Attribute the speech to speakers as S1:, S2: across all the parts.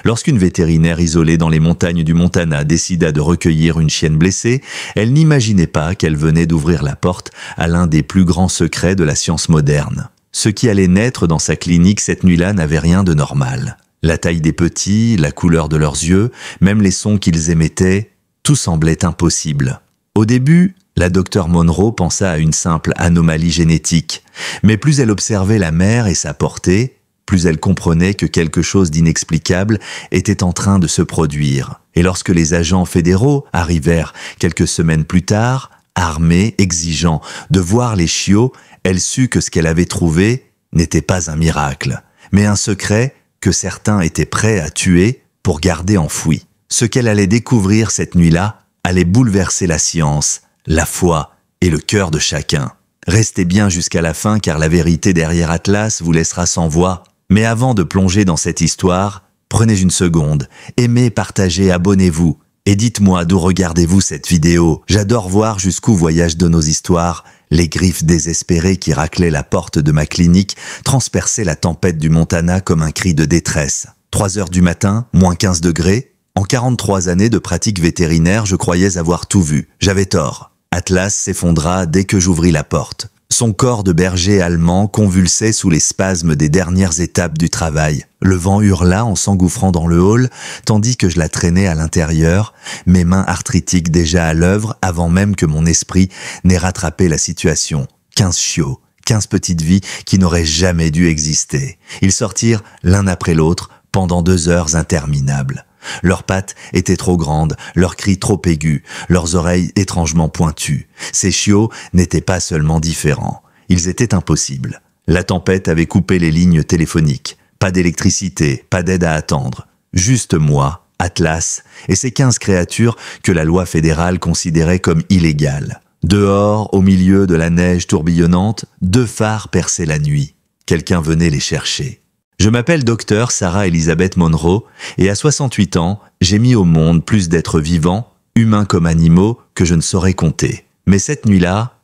S1: Lorsqu'une vétérinaire isolée dans les montagnes du Montana décida de recueillir une chienne blessée, elle n'imaginait pas qu'elle venait d'ouvrir la porte à l'un des plus grands secrets de la science moderne. Ce qui allait naître dans sa clinique cette nuit-là n'avait rien de normal. La taille des petits, la couleur de leurs yeux, même les sons qu'ils émettaient, tout semblait impossible. Au début, la docteure Monroe pensa à une simple anomalie génétique, mais plus elle observait la mère et sa portée, plus elle comprenait que quelque chose d'inexplicable était en train de se produire. Et lorsque les agents fédéraux arrivèrent quelques semaines plus tard, armés, exigeants de voir les chiots, elle sut que ce qu'elle avait trouvé n'était pas un miracle, mais un secret que certains étaient prêts à tuer pour garder enfoui. Ce qu'elle allait découvrir cette nuit-là allait bouleverser la science, la foi et le cœur de chacun. Restez bien jusqu'à la fin car la vérité derrière Atlas vous laissera sans voix. Mais avant de plonger dans cette histoire, prenez une seconde, aimez, partagez, abonnez-vous et dites-moi d'où regardez-vous cette vidéo. J'adore voir jusqu'où voyagent de nos histoires. Les griffes désespérées qui raclaient la porte de ma clinique transperçaient la tempête du Montana comme un cri de détresse. 3 heures du matin, moins 15 degrés. En 43 années de pratique vétérinaire, je croyais avoir tout vu. J'avais tort. Atlas s'effondra dès que j'ouvris la porte. Son corps de berger allemand convulsait sous les spasmes des dernières étapes du travail. Le vent hurla en s'engouffrant dans le hall, tandis que je la traînais à l'intérieur, mes mains arthritiques déjà à l'œuvre avant même que mon esprit n'ait rattrapé la situation. 15 chiots, 15 petites vies qui n'auraient jamais dû exister. Ils sortirent l'un après l'autre pendant 2 heures interminables. Leurs pattes étaient trop grandes, leurs cris trop aigus, leurs oreilles étrangement pointues. Ces chiots n'étaient pas seulement différents, ils étaient impossibles. La tempête avait coupé les lignes téléphoniques. Pas d'électricité, pas d'aide à attendre. Juste moi, Atlas, et ces 15 créatures que la loi fédérale considérait comme illégales. Dehors, au milieu de la neige tourbillonnante, 2 phares perçaient la nuit. Quelqu'un venait les chercher. Je m'appelle Dr Sarah Elizabeth Monroe et à 68 ans, j'ai mis au monde plus d'êtres vivants, humains comme animaux, que je ne saurais compter. Mais cette nuit-là,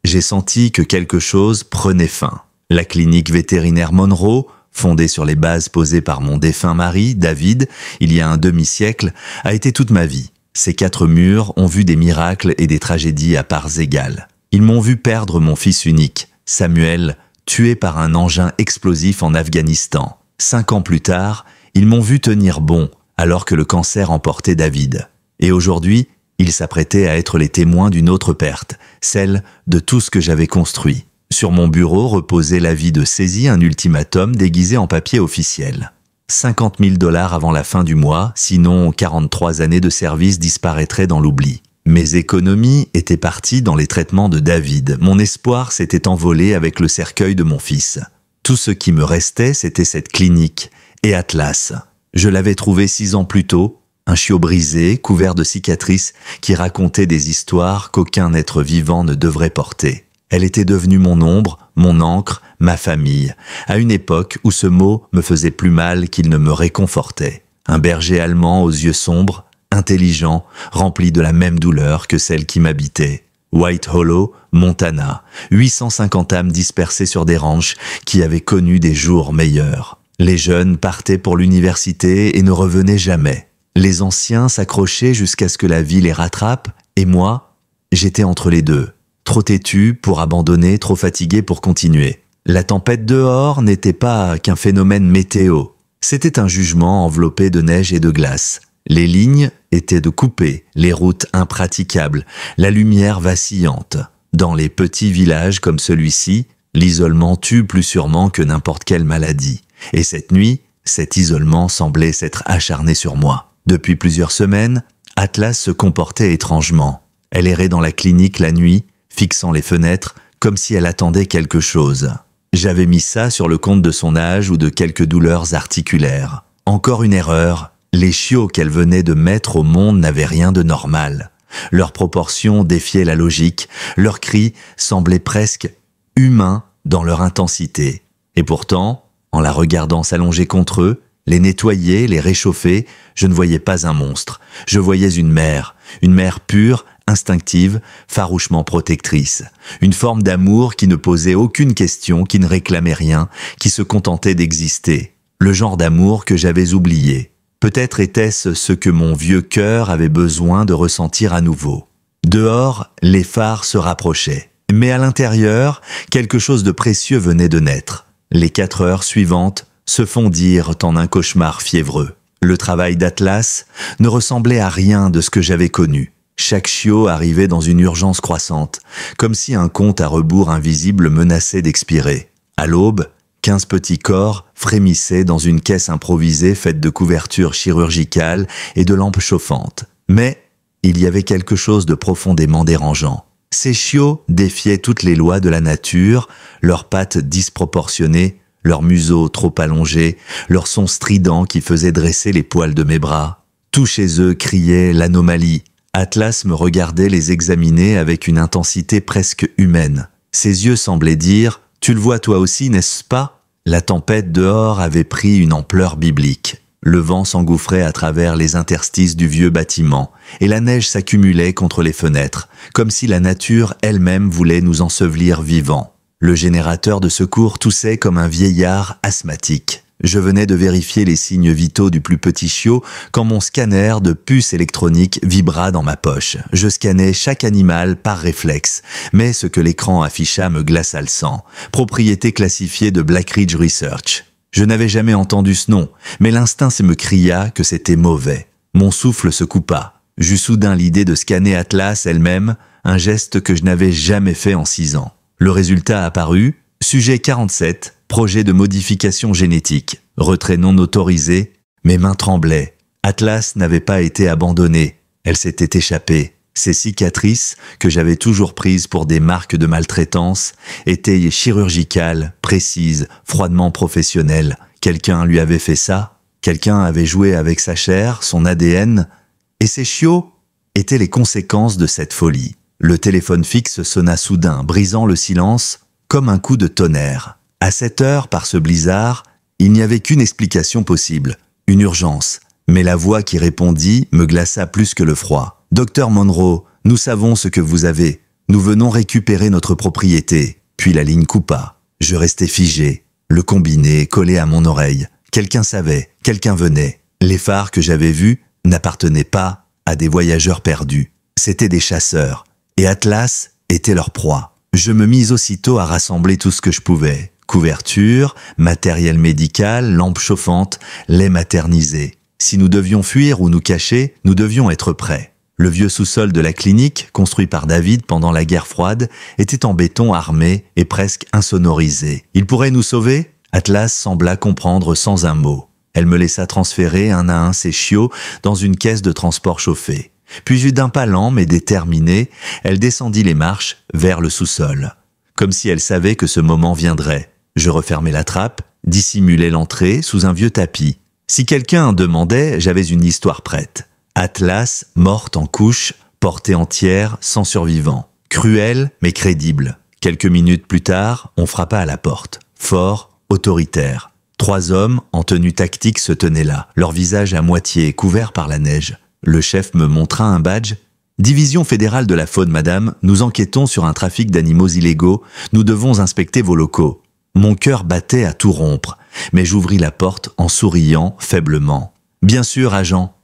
S1: j'ai senti que quelque chose prenait fin. La clinique vétérinaire Monroe, fondée sur les bases posées par mon défunt mari, David, il y a un demi-siècle, a été toute ma vie. Ces 4 murs ont vu des miracles et des tragédies à parts égales. Ils m'ont vu perdre mon fils unique, Samuel, tué par un engin explosif en Afghanistan. 5 ans plus tard, ils m'ont vu tenir bon, alors que le cancer emportait David. Et aujourd'hui, ils s'apprêtaient à être les témoins d'une autre perte, celle de tout ce que j'avais construit. Sur mon bureau reposait l'avis de saisie, un ultimatum déguisé en papier officiel. 50 000 $ avant la fin du mois, sinon 43 années de service disparaîtraient dans l'oubli. Mes économies étaient parties dans les traitements de David. Mon espoir s'était envolé avec le cercueil de mon fils. Tout ce qui me restait, c'était cette clinique et Atlas. Je l'avais trouvé 6 ans plus tôt, un chiot brisé, couvert de cicatrices, qui racontait des histoires qu'aucun être vivant ne devrait porter. Elle était devenue mon ombre, mon encre, ma famille, à une époque où ce mot me faisait plus mal qu'il ne me réconfortait. Un berger allemand aux yeux sombres, intelligent, rempli de la même douleur que celle qui m'habitait. White Hollow, Montana, 850 âmes dispersées sur des ranchs qui avaient connu des jours meilleurs. Les jeunes partaient pour l'université et ne revenaient jamais. Les anciens s'accrochaient jusqu'à ce que la vie les rattrape, et moi, j'étais entre les deux. Trop têtu pour abandonner, trop fatigué pour continuer. La tempête dehors n'était pas qu'un phénomène météo. C'était un jugement enveloppé de neige et de glace. Les lignes étaient de coupées, les routes impraticables, la lumière vacillante. Dans les petits villages comme celui-ci, l'isolement tue plus sûrement que n'importe quelle maladie. Et cette nuit, cet isolement semblait s'être acharné sur moi. Depuis plusieurs semaines, Atlas se comportait étrangement. Elle errait dans la clinique la nuit, fixant les fenêtres, comme si elle attendait quelque chose. J'avais mis ça sur le compte de son âge ou de quelques douleurs articulaires. Encore une erreur. Les chiots qu'elle venait de mettre au monde n'avaient rien de normal. Leurs proportions défiaient la logique, leurs cris semblaient presque humains dans leur intensité. Et pourtant, en la regardant s'allonger contre eux, les nettoyer, les réchauffer, je ne voyais pas un monstre. Je voyais une mère pure, instinctive, farouchement protectrice. Une forme d'amour qui ne posait aucune question, qui ne réclamait rien, qui se contentait d'exister. le genre d'amour que j'avais oublié. Peut-être était-ce ce que mon vieux cœur avait besoin de ressentir à nouveau. Dehors, les phares se rapprochaient. Mais à l'intérieur, quelque chose de précieux venait de naître. Les 4 heures suivantes se fondirent en un cauchemar fiévreux. Le travail d'Atlas ne ressemblait à rien de ce que j'avais connu. Chaque chiot arrivait dans une urgence croissante, comme si un compte à rebours invisible menaçait d'expirer. À l'aube, 15 petits corps frémissaient dans une caisse improvisée faite de couvertures chirurgicales et de lampes chauffantes. Mais il y avait quelque chose de profondément dérangeant. Ces chiots défiaient toutes les lois de la nature, leurs pattes disproportionnées, leurs museaux trop allongés, leurs sons stridents qui faisaient dresser les poils de mes bras. Tout chez eux criait l'anomalie. Atlas me regardait les examiner avec une intensité presque humaine. Ses yeux semblaient dire « Tu le vois toi aussi, n'est-ce pas ?» La tempête dehors avait pris une ampleur biblique. Le vent s'engouffrait à travers les interstices du vieux bâtiment, et la neige s'accumulait contre les fenêtres, comme si la nature elle-même voulait nous ensevelir vivants. Le générateur de secours toussait comme un vieillard asthmatique. Je venais de vérifier les signes vitaux du plus petit chiot quand mon scanner de puce électronique vibra dans ma poche. Je scannais chaque animal par réflexe, mais ce que l'écran afficha me glaça le sang. Propriété classifiée de Blackridge Research. Je n'avais jamais entendu ce nom, mais l'instinct me cria que c'était mauvais. Mon souffle se coupa. J'eus soudain l'idée de scanner Atlas elle-même, un geste que je n'avais jamais fait en 6 ans. Le résultat apparut, sujet 47, projet de modification génétique, retrait non autorisé, mes mains tremblaient. Atlas n'avait pas été abandonnée, elle s'était échappée. Ces cicatrices, que j'avais toujours prises pour des marques de maltraitance, étaient chirurgicales, précises, froidement professionnelles. Quelqu'un lui avait fait ça, quelqu'un avait joué avec sa chair, son ADN, et ces chiots étaient les conséquences de cette folie. Le téléphone fixe sonna soudain, brisant le silence comme un coup de tonnerre. À cette heure, par ce blizzard, il n'y avait qu'une explication possible, une urgence. Mais la voix qui répondit me glaça plus que le froid. « Docteur Monroe, nous savons ce que vous avez. Nous venons récupérer notre propriété. » Puis la ligne coupa. Je restais figé, le combiné collé à mon oreille. Quelqu'un savait, quelqu'un venait. Les phares que j'avais vus n'appartenaient pas à des voyageurs perdus. C'étaient des chasseurs, et Atlas était leur proie. Je me mis aussitôt à rassembler tout ce que je pouvais. Couverture, matériel médical, lampes chauffantes, lait maternisé. Si nous devions fuir ou nous cacher, nous devions être prêts. Le vieux sous-sol de la clinique, construit par David pendant la guerre froide, était en béton armé et presque insonorisé. Il pourrait nous sauver ? Atlas sembla comprendre sans un mot. Elle me laissa transférer un à un ses chiots dans une caisse de transport chauffée. Puis d'un pas lent mais déterminé, elle descendit les marches vers le sous-sol. Comme si elle savait que ce moment viendrait. Je refermai la trappe, dissimulai l'entrée sous un vieux tapis. Si quelqu'un demandait, j'avais une histoire prête. Atlas, morte en couches, portée entière, sans survivant. Cruel, mais crédible. Quelques minutes plus tard, on frappa à la porte. Fort, autoritaire. 3 hommes, en tenue tactique, se tenaient là, leur visage à moitié couvert par la neige. Le chef me montra un badge. « Division fédérale de la faune, madame, nous enquêtons sur un trafic d'animaux illégaux. Nous devons inspecter vos locaux. » Mon cœur battait à tout rompre, mais j'ouvris la porte en souriant faiblement. « Bien sûr, agent.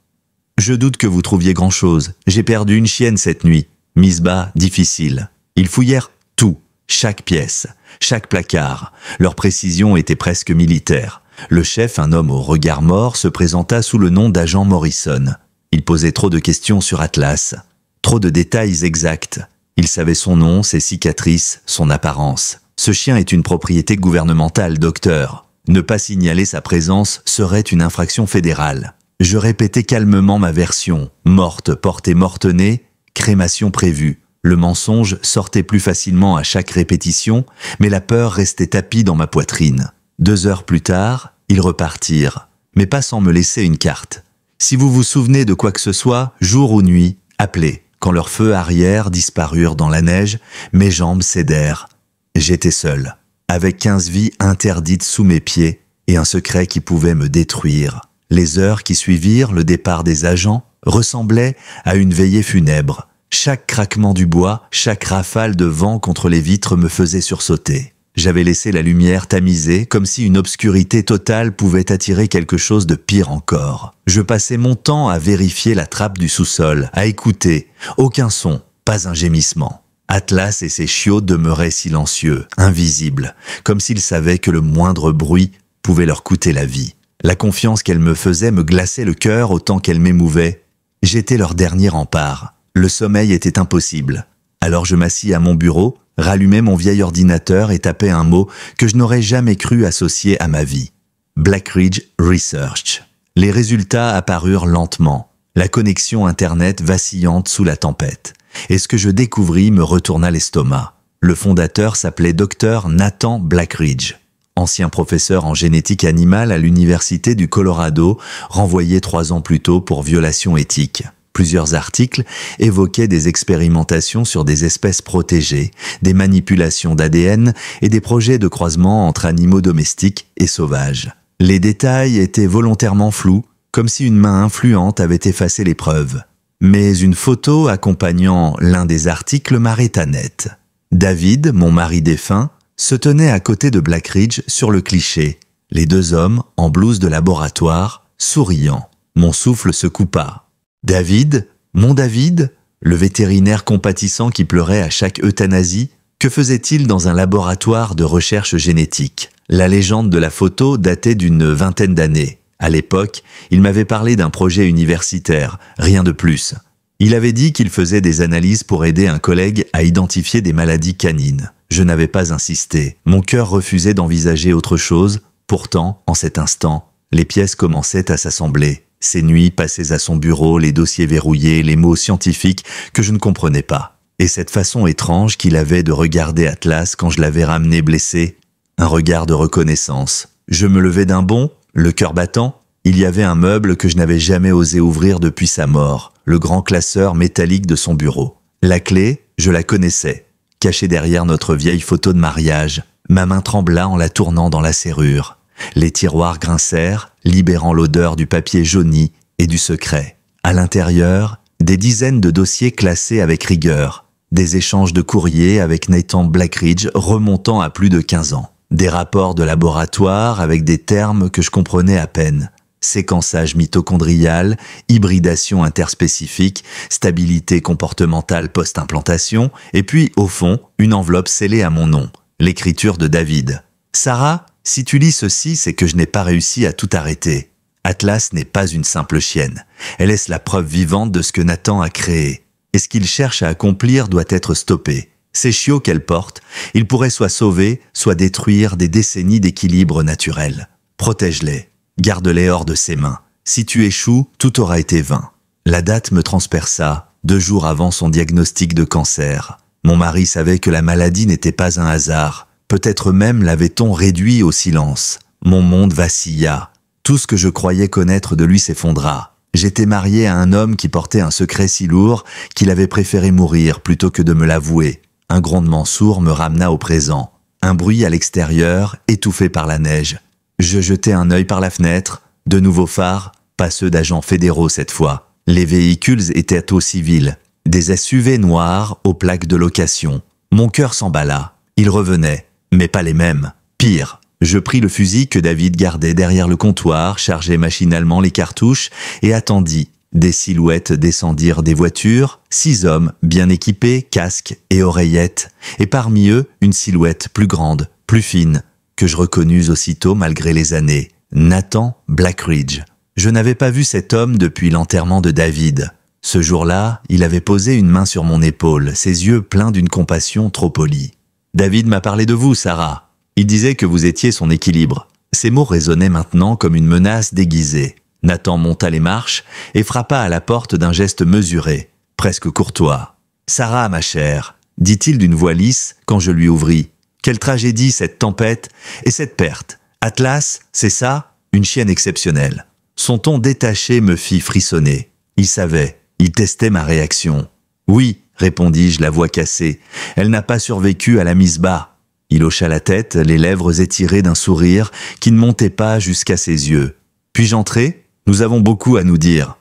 S1: Je doute que vous trouviez grand-chose. J'ai perdu une chienne cette nuit. Mise bas, difficile. » Ils fouillèrent tout, chaque pièce, chaque placard. Leur précision était presque militaire. Le chef, un homme au regard mort, se présenta sous le nom d'agent Morrison. Il posait trop de questions sur Atlas, trop de détails exacts. Il savait son nom, ses cicatrices, son apparence. « Ce chien est une propriété gouvernementale, docteur. Ne pas signaler sa présence serait une infraction fédérale. » Je répétais calmement ma version. Morte, portée mortenée, crémation prévue. Le mensonge sortait plus facilement à chaque répétition, mais la peur restait tapie dans ma poitrine. 2 heures plus tard, ils repartirent, mais pas sans me laisser une carte. Si vous vous souvenez de quoi que ce soit, jour ou nuit, appelez. Quand leurs feux arrière disparurent dans la neige, mes jambes cédèrent. J'étais seul, avec 15 vies interdites sous mes pieds et un secret qui pouvait me détruire. Les heures qui suivirent le départ des agents ressemblaient à une veillée funèbre. Chaque craquement du bois, chaque rafale de vent contre les vitres me faisait sursauter. J'avais laissé la lumière tamiser comme si une obscurité totale pouvait attirer quelque chose de pire encore. Je passais mon temps à vérifier la trappe du sous-sol, à écouter. Aucun son, pas un gémissement. Atlas et ses chiots demeuraient silencieux, invisibles, comme s'ils savaient que le moindre bruit pouvait leur coûter la vie. La confiance qu'elle me faisait me glaçait le cœur autant qu'elle m'émouvait. J'étais leur dernier rempart. Le sommeil était impossible. Alors je m'assis à mon bureau, rallumai mon vieil ordinateur et tapai un mot que je n'aurais jamais cru associer à ma vie. Blackridge Research. Les résultats apparurent lentement, la connexion Internet vacillante sous la tempête. Et ce que je découvris me retourna l'estomac. Le fondateur s'appelait Dr Nathan Blackridge, ancien professeur en génétique animale à l'Université du Colorado, renvoyé 3 ans plus tôt pour violation éthique. Plusieurs articles évoquaient des expérimentations sur des espèces protégées, des manipulations d'ADN et des projets de croisement entre animaux domestiques et sauvages. Les détails étaient volontairement flous, comme si une main influente avait effacé les preuves. Mais une photo accompagnant l'un des articles m'arrêta net. David, mon mari défunt, se tenait à côté de Blackridge sur le cliché, les 2 hommes en blouse de laboratoire, souriant. Mon souffle se coupa. David, mon David, le vétérinaire compatissant qui pleurait à chaque euthanasie, que faisait-il dans un laboratoire de recherche génétique? La légende de la photo datait d'une 20aine d'années. À l'époque, il m'avait parlé d'un projet universitaire, rien de plus. Il avait dit qu'il faisait des analyses pour aider un collègue à identifier des maladies canines. Je n'avais pas insisté. Mon cœur refusait d'envisager autre chose. Pourtant, en cet instant, les pièces commençaient à s'assembler. Ces nuits passées à son bureau, les dossiers verrouillés, les mots scientifiques que je ne comprenais pas. Et cette façon étrange qu'il avait de regarder Atlas quand je l'avais ramené blessé, un regard de reconnaissance. Je me levai d'un bond, le cœur battant. Il y avait un meuble que je n'avais jamais osé ouvrir depuis sa mort, le grand classeur métallique de son bureau. La clé, je la connaissais, cachée derrière notre vieille photo de mariage. Ma main trembla en la tournant dans la serrure. Les tiroirs grincèrent, libérant l'odeur du papier jauni et du secret. À l'intérieur, des dizaines de dossiers classés avec rigueur, des échanges de courriers avec Nathan Blackridge remontant à plus de 15 ans, des rapports de laboratoire avec des termes que je comprenais à peine, séquençage mitochondrial, hybridation interspécifique, stabilité comportementale post-implantation, et puis, au fond, une enveloppe scellée à mon nom, l'écriture de David. Sarah, si tu lis ceci, c'est que je n'ai pas réussi à tout arrêter. Atlas n'est pas une simple chienne. Elle est la preuve vivante de ce que Nathan a créé. Et ce qu'il cherche à accomplir doit être stoppé. Ces chiots qu'elle porte, ils pourraient soit sauver, soit détruire des décennies d'équilibre naturel. Protège-les, garde-les hors de ses mains. Si tu échoues, tout aura été vain. La date me transperça, 2 jours avant son diagnostic de cancer. Mon mari savait que la maladie n'était pas un hasard. Peut-être même l'avait-on réduit au silence. Mon monde vacilla. Tout ce que je croyais connaître de lui s'effondra. J'étais marié à un homme qui portait un secret si lourd qu'il avait préféré mourir plutôt que de me l'avouer. Un grondement sourd me ramena au présent. Un bruit à l'extérieur, étouffé par la neige. Je jetai un œil par la fenêtre. De nouveaux phares, pas ceux d'agents fédéraux cette fois. Les véhicules étaient au civil. Des SUV noirs aux plaques de location. Mon cœur s'emballa. Ils revenaient. Mais pas les mêmes. Pire, je pris le fusil que David gardait derrière le comptoir, chargeai machinalement les cartouches et attendis. Des silhouettes descendirent des voitures, 6 hommes bien équipés, casques et oreillettes, et parmi eux, une silhouette plus grande, plus fine, que je reconnus aussitôt malgré les années. Nathan Blackridge. Je n'avais pas vu cet homme depuis l'enterrement de David. Ce jour-là, il avait posé une main sur mon épaule, ses yeux pleins d'une compassion trop polie. David m'a parlé de vous, Sarah. Il disait que vous étiez son équilibre. Ces mots résonnaient maintenant comme une menace déguisée. Nathan monta les marches et frappa à la porte d'un geste mesuré, presque courtois. « Sarah, ma chère, dit-il d'une voix lisse quand je lui ouvris. Quelle tragédie cette tempête et cette perte. Atlas, c'est ça? Une chienne exceptionnelle. » Son ton détaché me fit frissonner. Il savait, il testait ma réaction. « Oui, répondis-je, la voix cassée. Elle n'a pas survécu à la mise bas. Il hocha la tête, les lèvres étirées d'un sourire qui ne montait pas jusqu'à ses yeux. Puis-je entrer? Nous avons beaucoup à nous dire.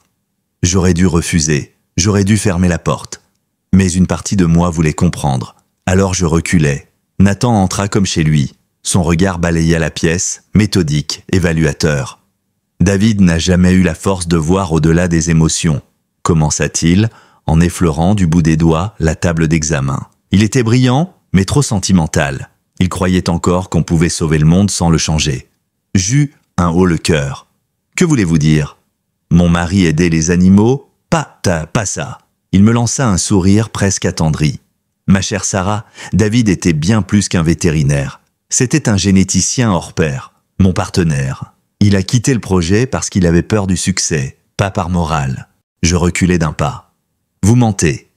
S1: J'aurais dû refuser. J'aurais dû fermer la porte. Mais une partie de moi voulait comprendre. Alors je reculai. Nathan entra comme chez lui. Son regard balaya la pièce, méthodique, évaluateur. David n'a jamais eu la force de voir au-delà des émotions, commença-t-il, en effleurant du bout des doigts la table d'examen. Il était brillant, mais trop sentimental. Il croyait encore qu'on pouvait sauver le monde sans le changer. J'eus un haut le cœur. Que voulez-vous dire? Mon mari aidait les animaux? Pas ça. Il me lança un sourire presque attendri. Ma chère Sarah, David était bien plus qu'un vétérinaire. C'était un généticien hors pair, mon partenaire. Il a quitté le projet parce qu'il avait peur du succès, pas par morale. Je reculais d'un pas. Vous mentez.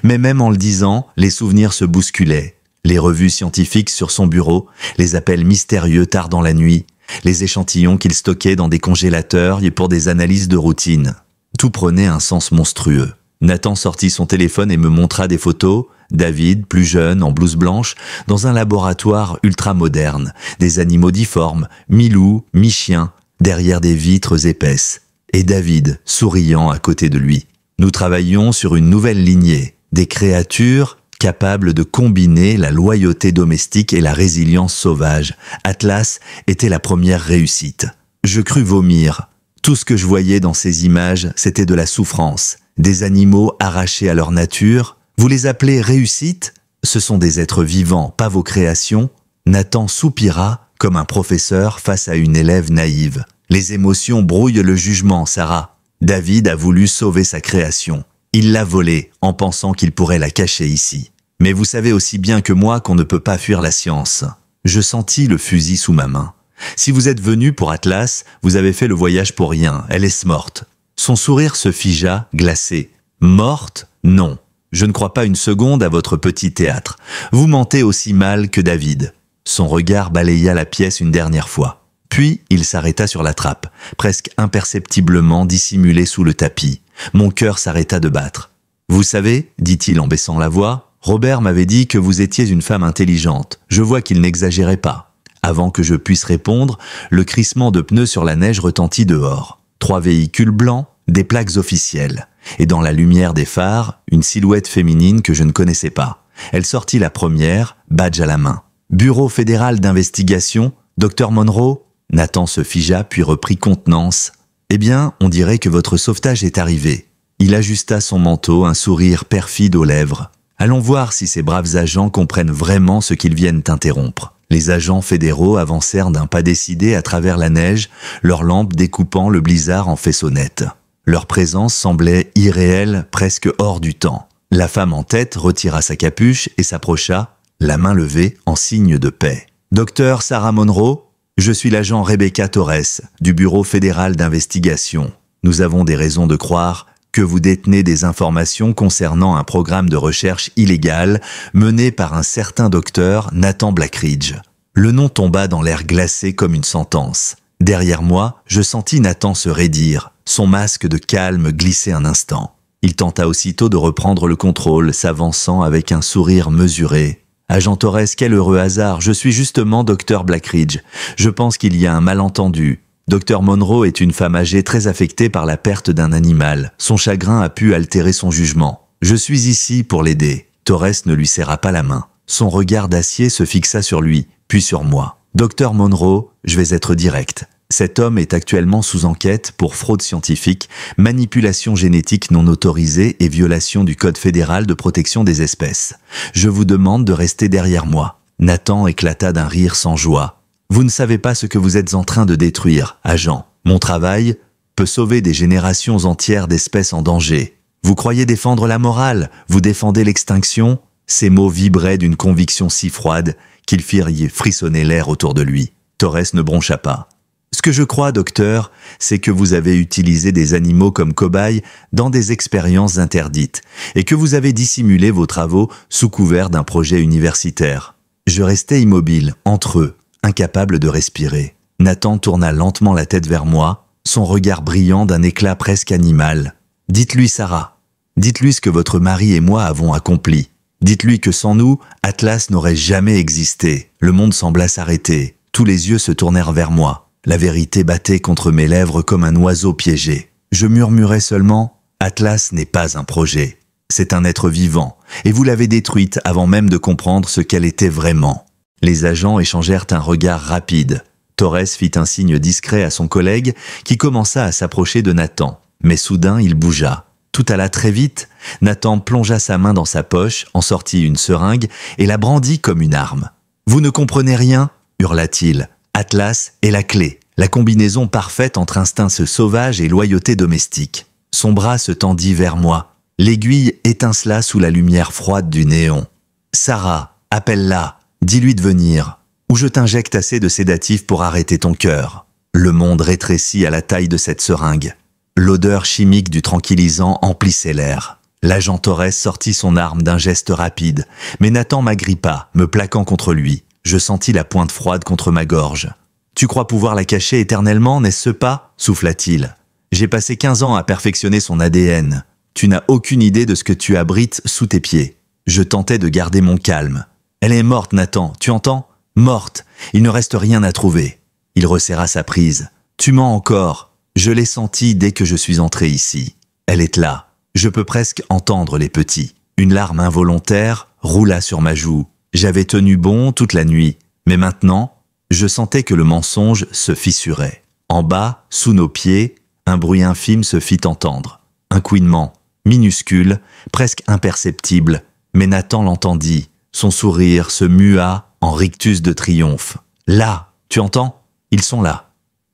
S1: Mais même en le disant, les souvenirs se bousculaient. Les revues scientifiques sur son bureau, les appels mystérieux tard dans la nuit, les échantillons qu'il stockait dans des congélateurs et pour des analyses de routine. Tout prenait un sens monstrueux. Nathan sortit son téléphone et me montra des photos. David, plus jeune, en blouse blanche, dans un laboratoire ultra-moderne, des animaux difformes, mi-loup, mi-chien, derrière des vitres épaisses. Et David, souriant à côté de lui. Nous travaillions sur une nouvelle lignée, des créatures capables de combiner la loyauté domestique et la résilience sauvage. Atlas était la première réussite. Je crus vomir. Tout ce que je voyais dans ces images, c'était de la souffrance. Des animaux arrachés à leur nature. Vous les appelez réussite? Ce sont des êtres vivants, pas vos créations. Nathan soupira comme un professeur face à une élève naïve. Les émotions brouillent le jugement, Sarah. David a voulu sauver sa création. Il l'a volée en pensant qu'il pourrait la cacher ici. Mais vous savez aussi bien que moi qu'on ne peut pas fuir la science. Je sentis le fusil sous ma main. Si vous êtes venu pour Atlas, vous avez fait le voyage pour rien. Elle est morte. Son sourire se figea, glacé. Morte? Non. Je ne crois pas une seconde à votre petit théâtre. Vous mentez aussi mal que David. Son regard balaya la pièce une dernière fois. Puis, il s'arrêta sur la trappe, presque imperceptiblement dissimulé sous le tapis. Mon cœur s'arrêta de battre. Vous savez, dit-il en baissant la voix, Robert m'avait dit que vous étiez une femme intelligente. Je vois qu'il n'exagérait pas. Avant que je puisse répondre, le crissement de pneus sur la neige retentit dehors. 3 véhicules blancs, des plaques officielles. Et dans la lumière des phares, une silhouette féminine que je ne connaissais pas. Elle sortit la première, badge à la main. Bureau fédéral d'investigation, Dr Monroe? Nathan se figea puis reprit contenance. Eh bien, on dirait que votre sauvetage est arrivé. Il ajusta son manteau, un sourire perfide aux lèvres. Allons voir si ces braves agents comprennent vraiment ce qu'ils viennent interrompre. Les agents fédéraux avancèrent d'un pas décidé à travers la neige, leurs lampes découpant le blizzard en faisceaux nets. Leur présence semblait irréelle, presque hors du temps. La femme en tête retira sa capuche et s'approcha, la main levée en signe de paix. « Docteur Sarah Monroe, je suis l'agent Rebecca Torres, du Bureau fédéral d'investigation. Nous avons des raisons de croire que vous détenez des informations concernant un programme de recherche illégal mené par un certain docteur Nathan Blackridge. » Le nom tomba dans l'air glacé comme une sentence. Derrière moi, je sentis Nathan se raidir, son masque de calme glisser un instant. Il tenta aussitôt de reprendre le contrôle, s'avançant avec un sourire mesuré. « Agent Torres, quel heureux hasard, je suis justement docteur Blackridge. Je pense qu'il y a un malentendu. Dr Monroe est une femme âgée très affectée par la perte d'un animal. Son chagrin a pu altérer son jugement. Je suis ici pour l'aider. » Torres ne lui serra pas la main. Son regard d'acier se fixa sur lui, puis sur moi. « Dr Monroe, je vais être direct. Cet homme est actuellement sous enquête pour fraude scientifique, manipulation génétique non autorisée et violation du Code fédéral de protection des espèces. Je vous demande de rester derrière moi. » Nathan éclata d'un rire sans joie. « Vous ne savez pas ce que vous êtes en train de détruire, agent. Mon travail peut sauver des générations entières d'espèces en danger. Vous croyez défendre la morale, vous défendez l'extinction ?» Ces mots vibraient d'une conviction si froide qu'ils firent frissonner l'air autour de lui. Torres ne broncha pas. « Ce que je crois, docteur, c'est que vous avez utilisé des animaux comme cobayes dans des expériences interdites et que vous avez dissimulé vos travaux sous couvert d'un projet universitaire. » Je restais immobile, entre eux, incapable de respirer. Nathan tourna lentement la tête vers moi, son regard brillant d'un éclat presque animal. « Dites-lui, Sarah, dites-lui ce que votre mari et moi avons accompli. Dites-lui que sans nous, Atlas n'aurait jamais existé. » Le monde sembla s'arrêter. Tous les yeux se tournèrent vers moi. La vérité battait contre mes lèvres comme un oiseau piégé. Je murmurais seulement « Atlas n'est pas un projet. C'est un être vivant, et vous l'avez détruite avant même de comprendre ce qu'elle était vraiment. » Les agents échangèrent un regard rapide. Torres fit un signe discret à son collègue qui commença à s'approcher de Nathan. Mais soudain, il bougea. Tout alla très vite. Nathan plongea sa main dans sa poche, en sortit une seringue et la brandit comme une arme. « Vous ne comprenez rien ?» hurla-t-il. « Atlas est la clé, la combinaison parfaite entre instinct sauvage et loyauté domestique. » Son bras se tendit vers moi. L'aiguille étincela sous la lumière froide du néon. « Sarah, appelle-la, dis-lui de venir, ou je t'injecte assez de sédatifs pour arrêter ton cœur. » Le monde rétrécit à la taille de cette seringue. L'odeur chimique du tranquillisant emplissait l'air. L'agent Torres sortit son arme d'un geste rapide, mais Nathan m'agrippa, me plaquant contre lui. Je sentis la pointe froide contre ma gorge. « Tu crois pouvoir la cacher éternellement, n'est-ce pas ?» souffla-t-il. « J'ai passé 15 ans à perfectionner son ADN. Tu n'as aucune idée de ce que tu abrites sous tes pieds. » Je tentais de garder mon calme. « Elle est morte, Nathan, tu entends ? Morte. Il ne reste rien à trouver. » Il resserra sa prise. « Tu mens encore. Je l'ai sentie dès que je suis entré ici. Elle est là. Je peux presque entendre les petits. » Une larme involontaire roula sur ma joue. J'avais tenu bon toute la nuit, mais maintenant, je sentais que le mensonge se fissurait. En bas, sous nos pieds, un bruit infime se fit entendre. Un couinement, minuscule, presque imperceptible, mais Nathan l'entendit. Son sourire se mua en rictus de triomphe. « Là, tu entends ? Ils sont là. »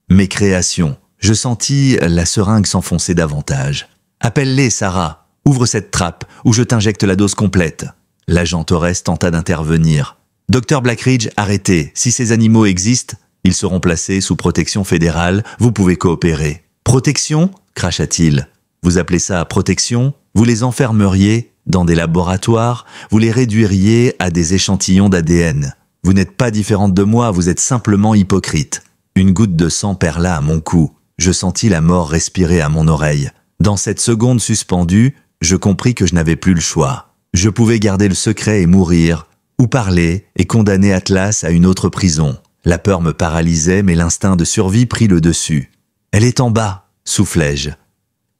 S1: Mes créations. Je sentis la seringue s'enfoncer davantage. « Appelle-les, Sarah. Ouvre cette trappe, ou je t'injecte la dose complète. » L'agent Torres tenta d'intervenir. « Docteur Blackridge, arrêtez. Si ces animaux existent, ils seront placés sous protection fédérale. Vous pouvez coopérer. »« Protection ?» cracha-t-il. « Vous appelez ça protection ? Vous les enfermeriez dans des laboratoires, vous les réduiriez à des échantillons d'ADN. Vous n'êtes pas différente de moi, vous êtes simplement hypocrite. » Une goutte de sang perla à mon cou. Je sentis la mort respirer à mon oreille. Dans cette seconde suspendue, je compris que je n'avais plus le choix. Je pouvais garder le secret et mourir, ou parler et condamner Atlas à une autre prison. La peur me paralysait, mais l'instinct de survie prit le dessus. « Elle est en bas !» soufflai-je.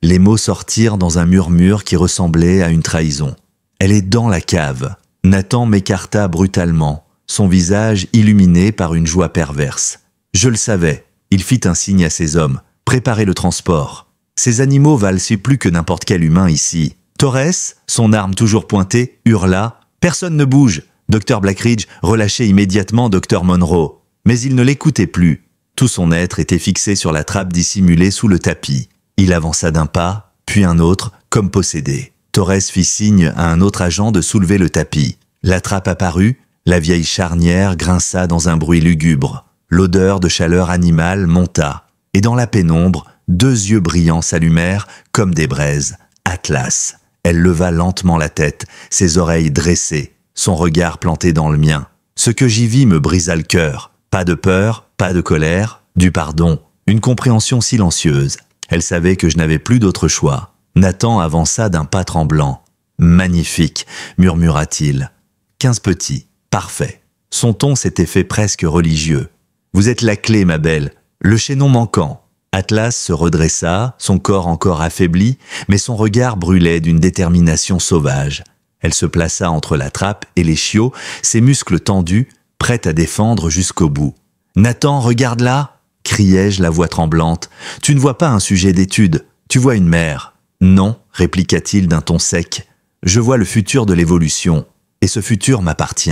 S1: Les mots sortirent dans un murmure qui ressemblait à une trahison. « Elle est dans la cave !» Nathan m'écarta brutalement, son visage illuminé par une joie perverse. Je le savais. Il fit un signe à ses hommes. « Préparez le transport. Ces animaux valent plus que n'importe quel humain ici. » Torres, son arme toujours pointée, hurla. « Personne ne bouge. Dr Blackridge relâchez immédiatement Dr Monroe. » Mais il ne l'écoutait plus. Tout son être était fixé sur la trappe dissimulée sous le tapis. Il avança d'un pas, puis un autre, comme possédé. Torres fit signe à un autre agent de soulever le tapis. La trappe apparut, la vieille charnière grinça dans un bruit lugubre. L'odeur de chaleur animale monta, et dans la pénombre, 2 yeux brillants s'allumèrent comme des braises. Atlas. Elle leva lentement la tête, ses oreilles dressées, son regard planté dans le mien. Ce que j'y vis me brisa le cœur. Pas de peur, pas de colère, du pardon, une compréhension silencieuse. Elle savait que je n'avais plus d'autre choix. Nathan avança d'un pas tremblant. « Magnifique !» murmura-t-il. 15 petits, parfait. Son ton s'était fait presque religieux. « Vous êtes la clé, ma belle, le chaînon manquant. » Atlas se redressa, son corps encore affaibli, mais son regard brûlait d'une détermination sauvage. Elle se plaça entre la trappe et les chiots, ses muscles tendus, prête à défendre jusqu'au bout. « Nathan, regarde là !» criai-je, la voix tremblante. « Tu ne vois pas un sujet d'étude, tu vois une mère. »« Non, répliqua-t-il d'un ton sec. Je vois le futur de l'évolution, et ce futur m'appartient. »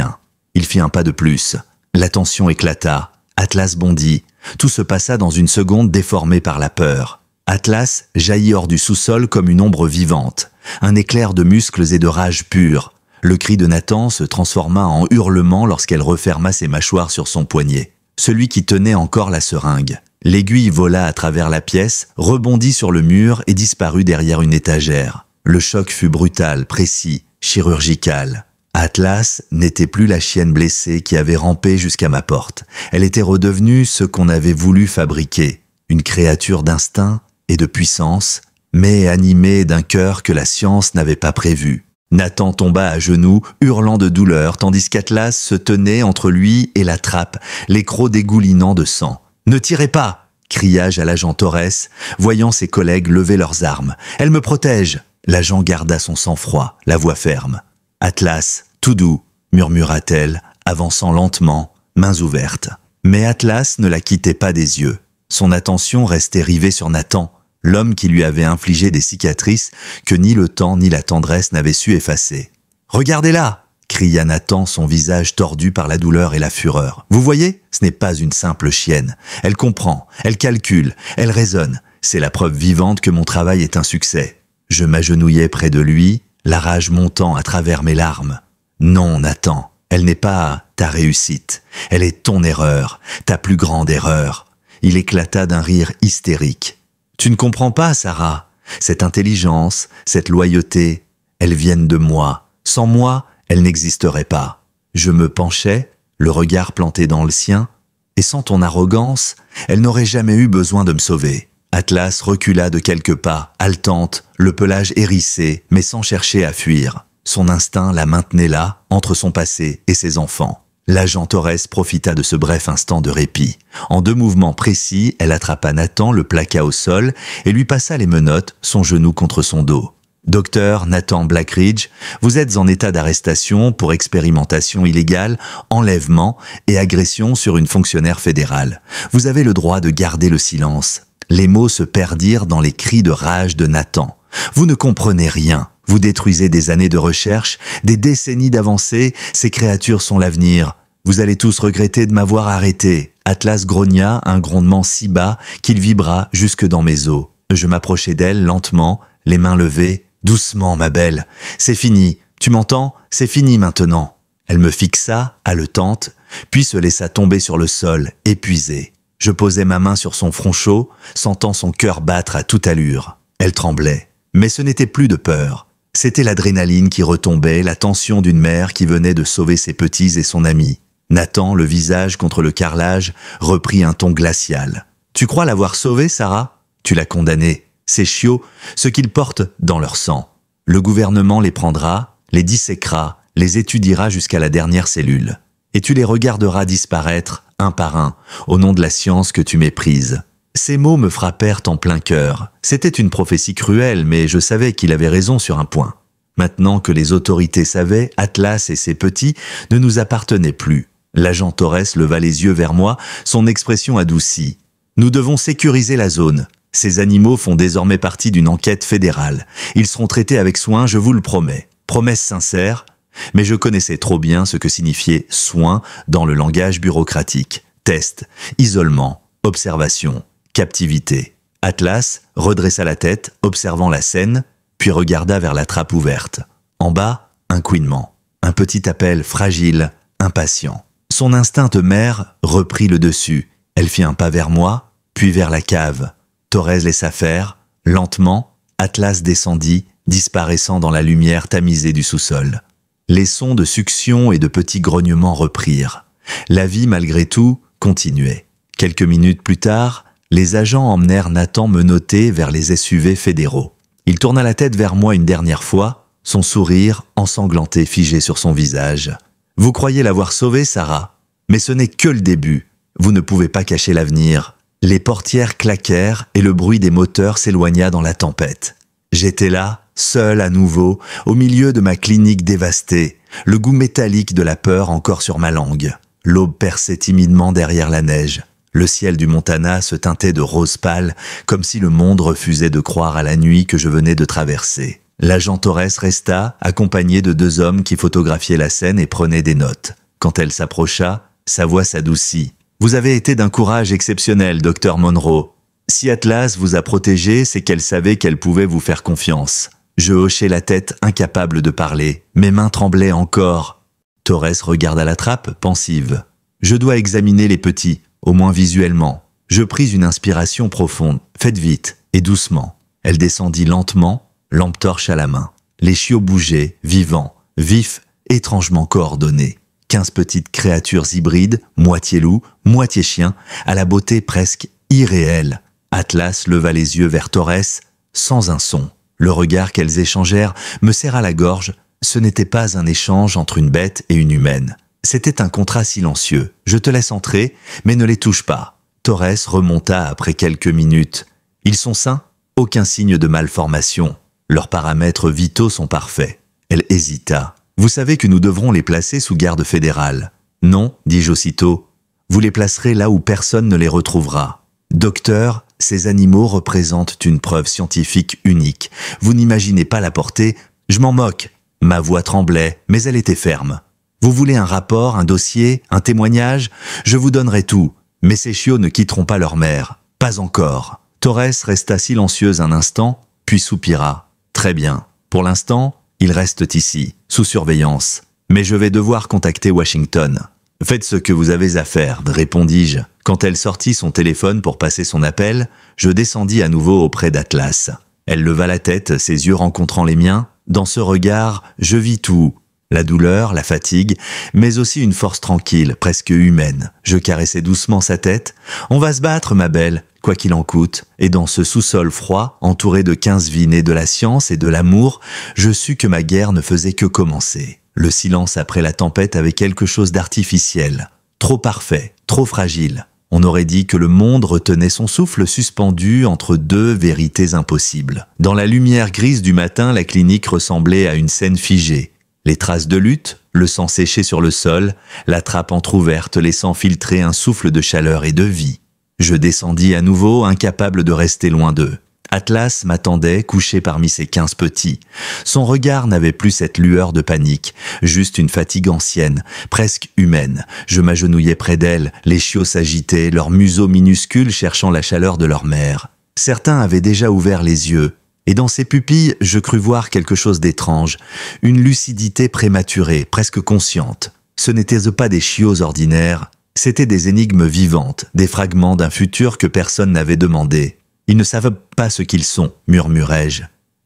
S1: Il fit un pas de plus. La tension éclata. Atlas bondit. Tout se passa dans une seconde déformée par la peur. Atlas jaillit hors du sous-sol comme une ombre vivante. Un éclair de muscles et de rage pure. Le cri de Nathan se transforma en hurlement lorsqu'elle referma ses mâchoires sur son poignet. Celui qui tenait encore la seringue. L'aiguille vola à travers la pièce, rebondit sur le mur et disparut derrière une étagère. Le choc fut brutal, précis, chirurgical. Atlas n'était plus la chienne blessée qui avait rampé jusqu'à ma porte. Elle était redevenue ce qu'on avait voulu fabriquer, une créature d'instinct et de puissance, mais animée d'un cœur que la science n'avait pas prévu. Nathan tomba à genoux, hurlant de douleur, tandis qu'Atlas se tenait entre lui et la trappe, les crocs dégoulinant de sang. « Ne tirez pas !» cria-je à l'agent Torres, voyant ses collègues lever leurs armes. « Elle me protège !» L'agent garda son sang-froid, la voix ferme. « Atlas, tout doux !» murmura-t-elle, avançant lentement, mains ouvertes. Mais Atlas ne la quittait pas des yeux. Son attention restait rivée sur Nathan, l'homme qui lui avait infligé des cicatrices que ni le temps ni la tendresse n'avaient su effacer. « Regardez-la !» cria Nathan, son visage tordu par la douleur et la fureur. « Vous voyez, ce n'est pas une simple chienne. Elle comprend, elle calcule, elle raisonne. C'est la preuve vivante que mon travail est un succès. » Je m'agenouillais près de lui, la rage montant à travers mes larmes. « Non, Nathan, elle n'est pas ta réussite. Elle est ton erreur, ta plus grande erreur. » Il éclata d'un rire hystérique. « Tu ne comprends pas, Sarah. Cette intelligence, cette loyauté, elles viennent de moi. Sans moi, elles n'existeraient pas. » Je me penchais, le regard planté dans le sien, et sans ton arrogance, elle n'aurait jamais eu besoin de me sauver. Atlas recula de quelques pas, haletante, le pelage hérissé, mais sans chercher à fuir. Son instinct la maintenait là, entre son passé et ses enfants. L'agent Torres profita de ce bref instant de répit. En 2 mouvements précis, elle attrapa Nathan, le plaqua au sol et lui passa les menottes, son genou contre son dos. « Docteur Nathan Blackridge, vous êtes en état d'arrestation pour expérimentation illégale, enlèvement et agression sur une fonctionnaire fédérale. Vous avez le droit de garder le silence. » Les mots se perdirent dans les cris de rage de Nathan. « Vous ne comprenez rien. Vous détruisez des années de recherche, des décennies d'avancées. Ces créatures sont l'avenir. Vous allez tous regretter de m'avoir arrêté. » Atlas grogna un grondement si bas qu'il vibra jusque dans mes os. Je m'approchai d'elle lentement, les mains levées. « Doucement, ma belle. C'est fini. Tu m'entends? C'est fini maintenant. » Elle me fixa, haletante, puis se laissa tomber sur le sol, épuisée. Je posai ma main sur son front chaud, sentant son cœur battre à toute allure. Elle tremblait. Mais ce n'était plus de peur. C'était l'adrénaline qui retombait, la tension d'une mère qui venait de sauver ses petits et son ami. Nathan, le visage contre le carrelage, reprit un ton glacial. « Tu crois l'avoir sauvée, Sarah? Tu l'as condamnée. Ces chiots, ce qu'ils portent dans leur sang. Le gouvernement les prendra, les disséquera, les étudiera jusqu'à la dernière cellule. Et tu les regarderas disparaître, un par un, au nom de la science que tu méprises. » Ces mots me frappèrent en plein cœur. C'était une prophétie cruelle, mais je savais qu'il avait raison sur un point. Maintenant que les autorités savaient, Atlas et ses petits ne nous appartenaient plus. L'agent Torres leva les yeux vers moi, son expression adoucie. « Nous devons sécuriser la zone. Ces animaux font désormais partie d'une enquête fédérale. Ils seront traités avec soin, je vous le promets. Promesse sincère, mais je connaissais trop bien ce que signifiait « soin » dans le langage bureaucratique. Test, isolement, observation, captivité. Atlas redressa la tête, observant la scène, puis regarda vers la trappe ouverte. En bas, un couinement. Un petit appel fragile, impatient. Son instinct de mère reprit le dessus. Elle fit un pas vers moi, puis vers la cave. Torres laissa faire. Lentement, Atlas descendit, disparaissant dans la lumière tamisée du sous-sol. Les sons de succion et de petits grognements reprirent. La vie, malgré tout, continuait. Quelques minutes plus tard, les agents emmenèrent Nathan menotté vers les SUV fédéraux. Il tourna la tête vers moi une dernière fois, son sourire ensanglanté figé sur son visage. « Vous croyez l'avoir sauvé, Sarah? Mais ce n'est que le début. Vous ne pouvez pas cacher l'avenir. » Les portières claquèrent et le bruit des moteurs s'éloigna dans la tempête. J'étais là, seul à nouveau, au milieu de ma clinique dévastée, le goût métallique de la peur encore sur ma langue. L'aube perçait timidement derrière la neige. Le ciel du Montana se teintait de rose pâle, comme si le monde refusait de croire à la nuit que je venais de traverser. L'agent Torres resta, accompagné de 2 hommes qui photographiaient la scène et prenaient des notes. Quand elle s'approcha, sa voix s'adoucit. « Vous avez été d'un courage exceptionnel, docteur Monroe. Si Atlas vous a protégé, c'est qu'elle savait qu'elle pouvait vous faire confiance. » Je hochai la tête, incapable de parler. Mes mains tremblaient encore. Torres regarda la trappe, pensive. « Je dois examiner les petits, au moins visuellement. » Je pris une inspiration profonde. « Faites vite, et doucement. » Elle descendit lentement, lampe torche à la main. Les chiots bougeaient, vivants, vifs, étrangement coordonnés. 15 petites créatures hybrides, moitié loup, moitié chien, à la beauté presque irréelle. Atlas leva les yeux vers Torres, sans un son. Le regard qu'elles échangèrent me serra la gorge. Ce n'était pas un échange entre une bête et une humaine. C'était un contrat silencieux. Je te laisse entrer, mais ne les touche pas. Torres remonta après quelques minutes. Ils sont sains? Aucun signe de malformation. Leurs paramètres vitaux sont parfaits. Elle hésita. Vous savez que nous devrons les placer sous garde fédérale. Non, dis-je aussitôt. Vous les placerez là où personne ne les retrouvera. Docteur, ces animaux représentent une preuve scientifique unique. Vous n'imaginez pas la portée. Je m'en moque. Ma voix tremblait, mais elle était ferme. Vous voulez un rapport, un dossier, un témoignage? Je vous donnerai tout. Mais ces chiots ne quitteront pas leur mère. Pas encore. Torres resta silencieuse un instant, puis soupira. Très bien. Pour l'instant, ils restent ici, sous surveillance. Mais je vais devoir contacter Washington. Faites ce que vous avez à faire, répondis-je. Quand elle sortit son téléphone pour passer son appel, je descendis à nouveau auprès d'Atlas. Elle leva la tête, ses yeux rencontrant les miens. Dans ce regard, je vis tout. La douleur, la fatigue, mais aussi une force tranquille, presque humaine. Je caressai doucement sa tête. « On va se battre, ma belle, quoi qu'il en coûte. » Et dans ce sous-sol froid, entouré de 15 vies nées de la science et de l'amour, je sus que ma guerre ne faisait que commencer. Le silence après la tempête avait quelque chose d'artificiel. Trop parfait, trop fragile. On aurait dit que le monde retenait son souffle suspendu entre deux vérités impossibles. Dans la lumière grise du matin, la clinique ressemblait à une scène figée. Les traces de lutte, le sang séché sur le sol, la trappe entr'ouverte laissant filtrer un souffle de chaleur et de vie. Je descendis à nouveau, incapable de rester loin d'eux. Atlas m'attendait, couché parmi ses 15 petits. Son regard n'avait plus cette lueur de panique, juste une fatigue ancienne, presque humaine. Je m'agenouillais près d'elle, les chiots s'agitaient, leurs museaux minuscules cherchant la chaleur de leur mère. Certains avaient déjà ouvert les yeux, et dans ses pupilles, je crus voir quelque chose d'étrange, une lucidité prématurée, presque consciente. Ce n'étaient pas des chiots ordinaires, c'étaient des énigmes vivantes, des fragments d'un futur que personne n'avait demandé. Ils ne savent pas ce qu'ils sont, murmurai-je.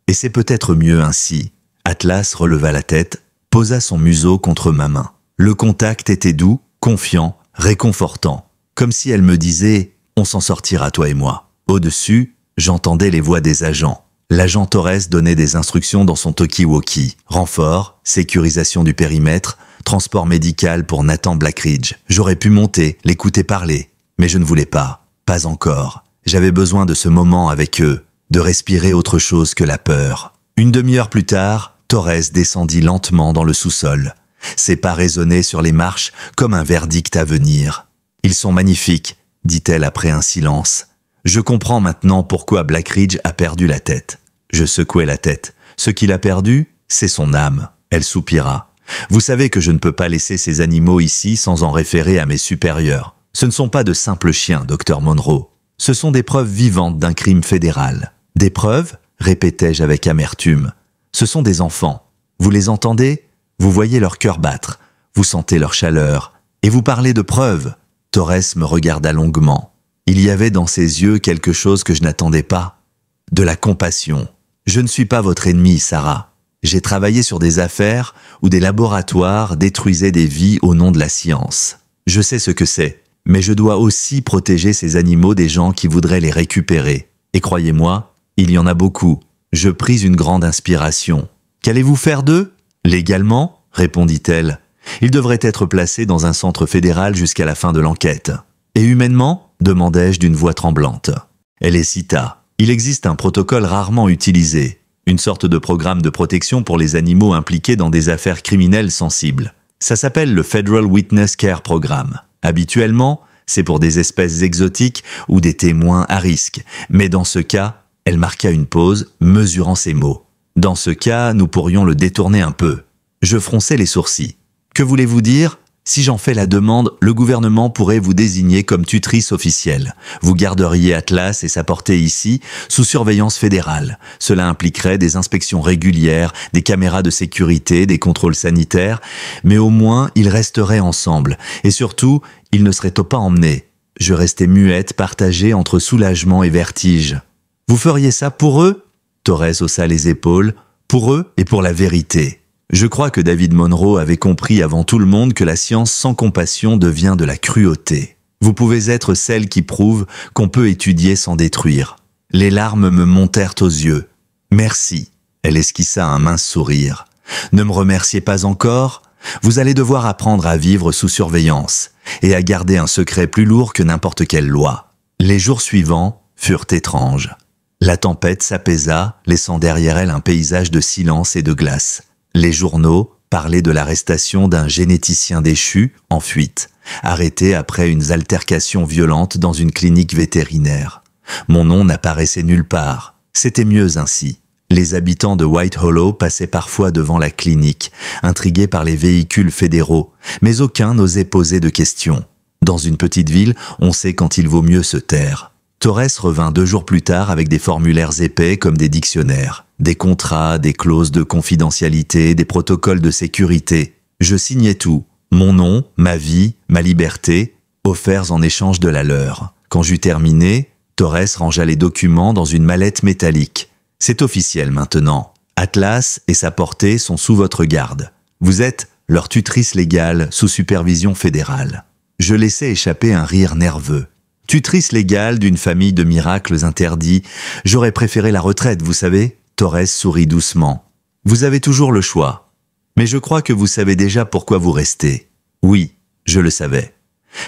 S1: Et c'est peut-être mieux ainsi. Atlas releva la tête, posa son museau contre ma main. Le contact était doux, confiant, réconfortant, comme si elle me disait « On s'en sortira, toi et moi ». Au-dessus, j'entendais les voix des agents. L'agent Torres donnait des instructions dans son talkie-walkie. Renfort, sécurisation du périmètre, transport médical pour Nathan Blackridge. J'aurais pu monter, l'écouter parler, mais je ne voulais pas. Pas encore. J'avais besoin de ce moment avec eux, de respirer autre chose que la peur. Une demi-heure plus tard, Torres descendit lentement dans le sous-sol. Ses pas résonnaient sur les marches comme un verdict à venir. « Ils sont magnifiques », dit-elle après un silence. « Je comprends maintenant pourquoi Blackridge a perdu la tête. » Je secouai la tête. « Ce qu'il a perdu, c'est son âme. » Elle soupira. « Vous savez que je ne peux pas laisser ces animaux ici sans en référer à mes supérieurs. Ce ne sont pas de simples chiens, docteur Monroe. Ce sont des preuves vivantes d'un crime fédéral. »« Des preuves ?» répétai-je avec amertume. « Ce sont des enfants. Vous les entendez? Vous voyez leur cœur battre. Vous sentez leur chaleur. Et vous parlez de preuves. » Torres me regarda longuement. Il y avait dans ses yeux quelque chose que je n'attendais pas. De la compassion. « Je ne suis pas votre ennemi, Sarah. J'ai travaillé sur des affaires où des laboratoires détruisaient des vies au nom de la science. Je sais ce que c'est. Mais je dois aussi protéger ces animaux des gens qui voudraient les récupérer. Et croyez-moi, il y en a beaucoup. » Je pris une grande inspiration. « Qu'allez-vous faire d'eux ?»« Légalement ?» répondit-elle. « Ils devraient être placés dans un centre fédéral jusqu'à la fin de l'enquête. »« Et humainement ?» demandai-je d'une voix tremblante. Elle hésita. « Il existe un protocole rarement utilisé, une sorte de programme de protection pour les animaux impliqués dans des affaires criminelles sensibles. Ça s'appelle le Federal Witness Care Programme. Habituellement, c'est pour des espèces exotiques ou des témoins à risque. Mais dans ce cas, elle marqua une pause, mesurant ses mots. Dans ce cas, nous pourrions le détourner un peu. Je fronçai les sourcils. Que voulez-vous dire ? Si j'en fais la demande, le gouvernement pourrait vous désigner comme tutrice officielle. Vous garderiez Atlas et sa portée ici, sous surveillance fédérale. Cela impliquerait des inspections régulières, des caméras de sécurité, des contrôles sanitaires, mais au moins ils resteraient ensemble. Et surtout, ils ne seraient pas emmenés. Je restais muette, partagée entre soulagement et vertige. Vous feriez ça pour eux ? Torres haussa les épaules. Pour eux et pour la vérité. Je crois que David Monroe avait compris avant tout le monde que la science sans compassion devient de la cruauté. Vous pouvez être celle qui prouve qu'on peut étudier sans détruire. Les larmes me montèrent aux yeux. Merci. Elle esquissa un mince sourire. Ne me remerciez pas encore. Vous allez devoir apprendre à vivre sous surveillance et à garder un secret plus lourd que n'importe quelle loi. Les jours suivants furent étranges. La tempête s'apaisa, laissant derrière elle un paysage de silence et de glace. Les journaux, parlait de l'arrestation d'un généticien déchu en fuite, arrêté après une altercation violente dans une clinique vétérinaire. Mon nom n'apparaissait nulle part. C'était mieux ainsi. Les habitants de White Hollow passaient parfois devant la clinique, intrigués par les véhicules fédéraux, mais aucun n'osait poser de questions. Dans une petite ville, on sait quand il vaut mieux se taire. Torres revint 2 jours plus tard avec des formulaires épais comme des dictionnaires, des contrats, des clauses de confidentialité, des protocoles de sécurité. Je signais tout, mon nom, ma vie, ma liberté, offerts en échange de la leur. Quand j'eus terminé, Torres rangea les documents dans une mallette métallique. C'est officiel maintenant. Atlas et sa portée sont sous votre garde. Vous êtes leur tutrice légale sous supervision fédérale. Je laissai échapper un rire nerveux. Tutrice légale d'une famille de miracles interdits, j'aurais préféré la retraite, vous savez. Torres sourit doucement. Vous avez toujours le choix. Mais je crois que vous savez déjà pourquoi vous restez. Oui, je le savais.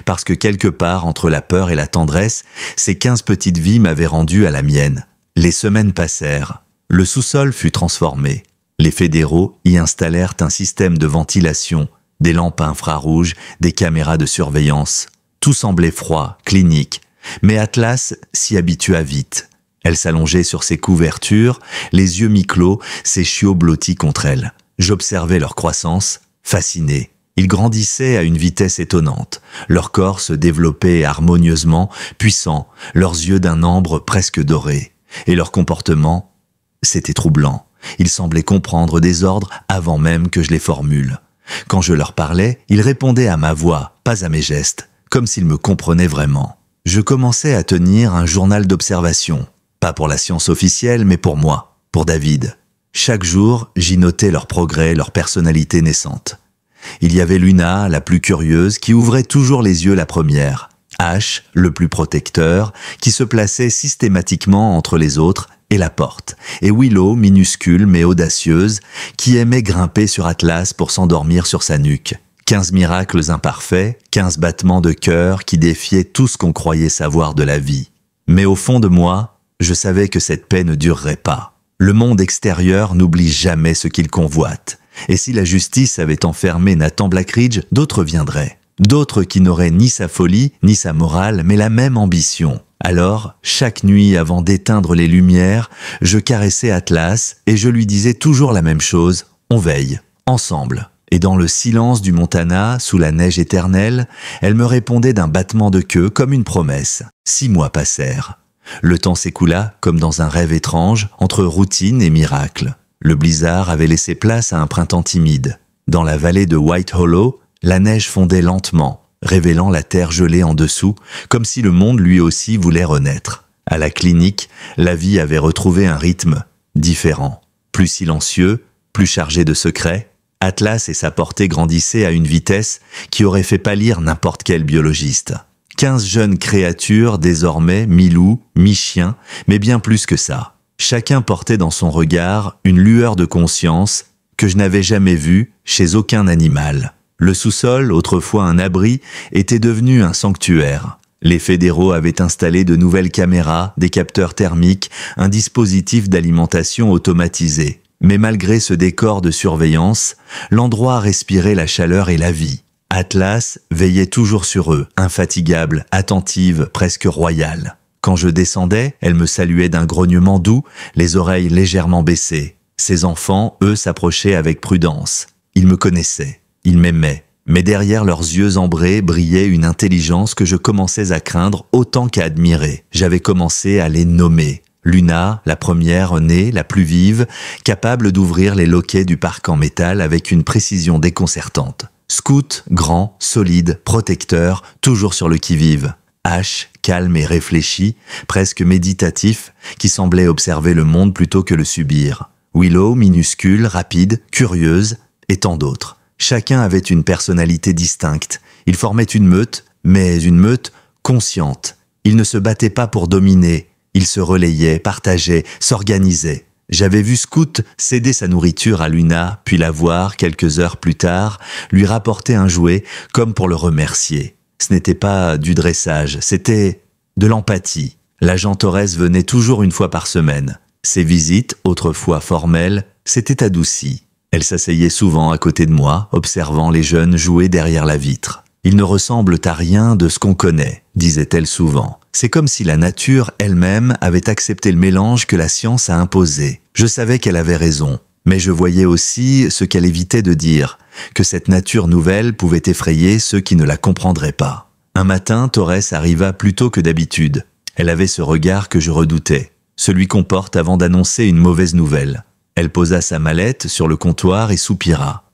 S1: Parce que quelque part entre la peur et la tendresse, ces 15 petites vies m'avaient rendu à la mienne. Les semaines passèrent. Le sous-sol fut transformé. Les fédéraux y installèrent un système de ventilation, des lampes infrarouges, des caméras de surveillance. Tout semblait froid, clinique. Mais Atlas s'y habitua vite. Elle s'allongeait sur ses couvertures, les yeux mi-clos, ses chiots blottis contre elle. J'observais leur croissance, fasciné. Ils grandissaient à une vitesse étonnante. Leur corps se développait harmonieusement, puissant, leurs yeux d'un ambre presque doré. Et leur comportement, c'était troublant. Ils semblaient comprendre des ordres avant même que je les formule. Quand je leur parlais, ils répondaient à ma voix, pas à mes gestes, comme s'ils me comprenaient vraiment. Je commençais à tenir un journal d'observation, pas pour la science officielle, mais pour moi, pour David. Chaque jour, j'y notais leurs progrès, leur personnalité naissante. Il y avait Luna, la plus curieuse, qui ouvrait toujours les yeux la première. Ash, le plus protecteur, qui se plaçait systématiquement entre les autres et la porte. Et Willow, minuscule mais audacieuse, qui aimait grimper sur Atlas pour s'endormir sur sa nuque. 15 miracles imparfaits, 15 battements de cœur qui défiaient tout ce qu'on croyait savoir de la vie. Mais au fond de moi, je savais que cette paix ne durerait pas. Le monde extérieur n'oublie jamais ce qu'il convoite. Et si la justice avait enfermé Nathan Blackridge, d'autres viendraient. D'autres qui n'auraient ni sa folie, ni sa morale, mais la même ambition. Alors, chaque nuit avant d'éteindre les lumières, je caressais Atlas et je lui disais toujours la même chose, on veille, ensemble. Et dans le silence du Montana, sous la neige éternelle, elle me répondait d'un battement de queue comme une promesse. 6 mois passèrent. Le temps s'écoula comme dans un rêve étrange, entre routine et miracle. Le blizzard avait laissé place à un printemps timide. Dans la vallée de White Hollow, la neige fondait lentement, révélant la terre gelée en dessous, comme si le monde lui aussi voulait renaître. À la clinique, la vie avait retrouvé un rythme différent, plus silencieux, plus chargé de secrets. Atlas et sa portée grandissaient à une vitesse qui aurait fait pâlir n'importe quel biologiste. 15 jeunes créatures, désormais mi-loup, mi-chien, mais bien plus que ça. Chacun portait dans son regard une lueur de conscience que je n'avais jamais vue chez aucun animal. Le sous-sol, autrefois un abri, était devenu un sanctuaire. Les fédéraux avaient installé de nouvelles caméras, des capteurs thermiques, un dispositif d'alimentation automatisé. Mais malgré ce décor de surveillance, l'endroit respirait la chaleur et la vie. Atlas veillait toujours sur eux, infatigable, attentive, presque royale. Quand je descendais, elle me saluait d'un grognement doux, les oreilles légèrement baissées. Ses enfants, eux, s'approchaient avec prudence. Ils me connaissaient, ils m'aimaient. Mais derrière leurs yeux ambrés brillait une intelligence que je commençais à craindre autant qu'à admirer. J'avais commencé à les nommer. Luna, la première née, la plus vive, capable d'ouvrir les loquets du parc en métal avec une précision déconcertante. Scout, grand, solide, protecteur, toujours sur le qui-vive. Ash, calme et réfléchi, presque méditatif, qui semblait observer le monde plutôt que le subir. Willow, minuscule, rapide, curieuse, et tant d'autres. Chacun avait une personnalité distincte. Ils formaient une meute, mais une meute consciente. Ils ne se battaient pas pour dominer. Ils se relayaient, partageaient, s'organisaient. J'avais vu Scout céder sa nourriture à Luna, puis la voir, quelques heures plus tard, lui rapporter un jouet, comme pour le remercier. Ce n'était pas du dressage, c'était de l'empathie. L'agent Torres venait toujours une fois par semaine. Ses visites, autrefois formelles, s'étaient adoucies. Elle s'asseyait souvent à côté de moi, observant les jeunes jouer derrière la vitre. « Ils ne ressemblent à rien de ce qu'on connaît », disait-elle souvent. C'est comme si la nature elle-même avait accepté le mélange que la science a imposé. Je savais qu'elle avait raison, mais je voyais aussi ce qu'elle évitait de dire, que cette nature nouvelle pouvait effrayer ceux qui ne la comprendraient pas. Un matin, Torres arriva plus tôt que d'habitude. Elle avait ce regard que je redoutais, celui qu'on porte avant d'annoncer une mauvaise nouvelle. Elle posa sa mallette sur le comptoir et soupira.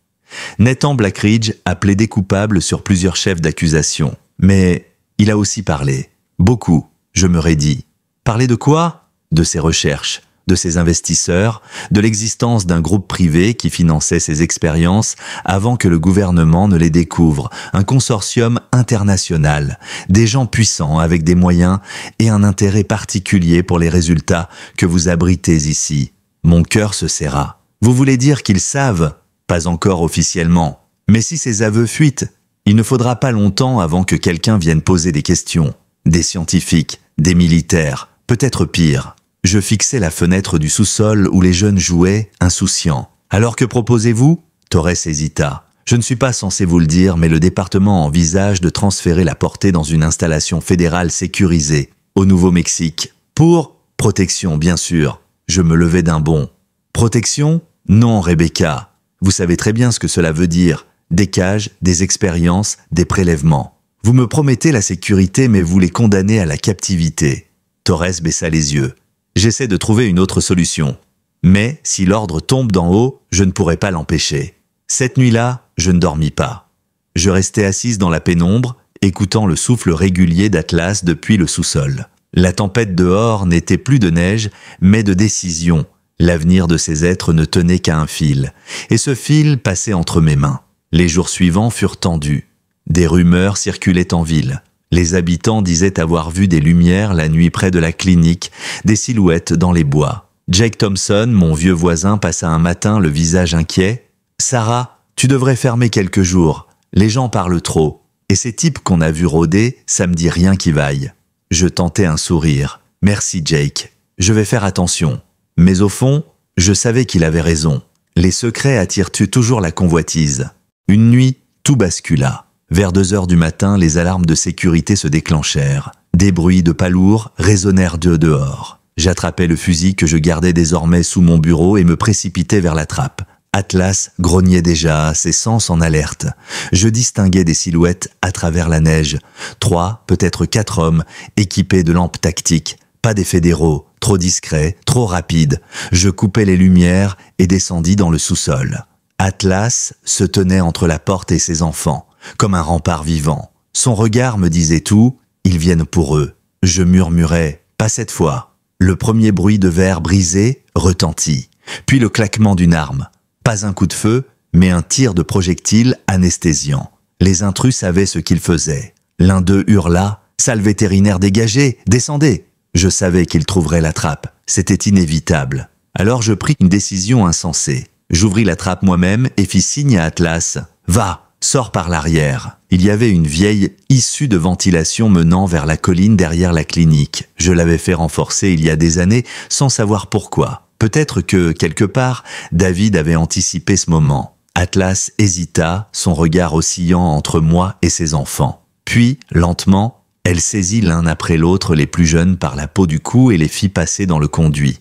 S1: Nathan Blackridge a plaidé coupable sur plusieurs chefs d'accusation, mais il a aussi parlé. Beaucoup, je me raidis. Parler de quoi? De ses recherches, de ses investisseurs, de l'existence d'un groupe privé qui finançait ses expériences avant que le gouvernement ne les découvre, un consortium international, des gens puissants avec des moyens et un intérêt particulier pour les résultats que vous abritez ici. Mon cœur se serra. Vous voulez dire qu'ils savent? Pas encore officiellement. Mais si ces aveux fuitent, il ne faudra pas longtemps avant que quelqu'un vienne poser des questions. Des scientifiques, des militaires, peut-être pire. Je fixais la fenêtre du sous-sol où les jeunes jouaient, insouciants. « Alors que proposez-vous » Torres hésita. « Je ne suis pas censé vous le dire, mais le département envisage de transférer la portée dans une installation fédérale sécurisée, au Nouveau-Mexique. Pour protection, bien sûr. » Je me levai d'un bond. « Protection ? Non, Rebecca. Vous savez très bien ce que cela veut dire. Des cages, des expériences, des prélèvements. Vous me promettez la sécurité, mais vous les condamnez à la captivité. » Torres baissa les yeux. « J'essaie de trouver une autre solution. Mais si l'ordre tombe d'en haut, je ne pourrai pas l'empêcher. » Cette nuit-là, je ne dormis pas. Je restais assise dans la pénombre, écoutant le souffle régulier d'Atlas depuis le sous-sol. La tempête dehors n'était plus de neige, mais de décision. L'avenir de ces êtres ne tenait qu'à un fil, et ce fil passait entre mes mains. Les jours suivants furent tendus. Des rumeurs circulaient en ville. Les habitants disaient avoir vu des lumières la nuit près de la clinique, des silhouettes dans les bois. Jake Thompson, mon vieux voisin, passa un matin le visage inquiet. « Sarah, tu devrais fermer quelques jours. Les gens parlent trop. Et ces types qu'on a vus rôder, ça me dit rien qui vaille. » Je tentai un sourire. « Merci, Jake. Je vais faire attention. » Mais au fond, je savais qu'il avait raison. Les secrets attirent-tu toujours la convoitise? Une nuit, tout bascula. Vers 2 heures du matin, les alarmes de sécurité se déclenchèrent. Des bruits de pas lourds résonnèrent de dehors. J'attrapais le fusil que je gardais désormais sous mon bureau et me précipitai vers la trappe. Atlas grognait déjà, ses sens en alerte. Je distinguais des silhouettes à travers la neige. 3, peut-être 4 hommes, équipés de lampes tactiques. Pas des fédéraux, trop discrets, trop rapides. Je coupais les lumières et descendis dans le sous-sol. Atlas se tenait entre la porte et ses enfants, comme un rempart vivant. Son regard me disait tout, ils viennent pour eux. Je murmurais, pas cette fois. Le premier bruit de verre brisé retentit, puis le claquement d'une arme. Pas un coup de feu, mais un tir de projectile anesthésiant. Les intrus savaient ce qu'ils faisaient. L'un d'eux hurla, « Sale vétérinaire dégagé, descendez !» Je savais qu'il trouverait la trappe. C'était inévitable. Alors je pris une décision insensée. J'ouvris la trappe moi-même et fis signe à Atlas. « Va, sors par l'arrière. » Il y avait une vieille issue de ventilation menant vers la colline derrière la clinique. Je l'avais fait renforcer il y a des années sans savoir pourquoi. Peut-être que, quelque part, David avait anticipé ce moment. Atlas hésita, son regard oscillant entre moi et ses enfants. Puis, lentement, elle saisit l'un après l'autre les plus jeunes par la peau du cou et les fit passer dans le conduit.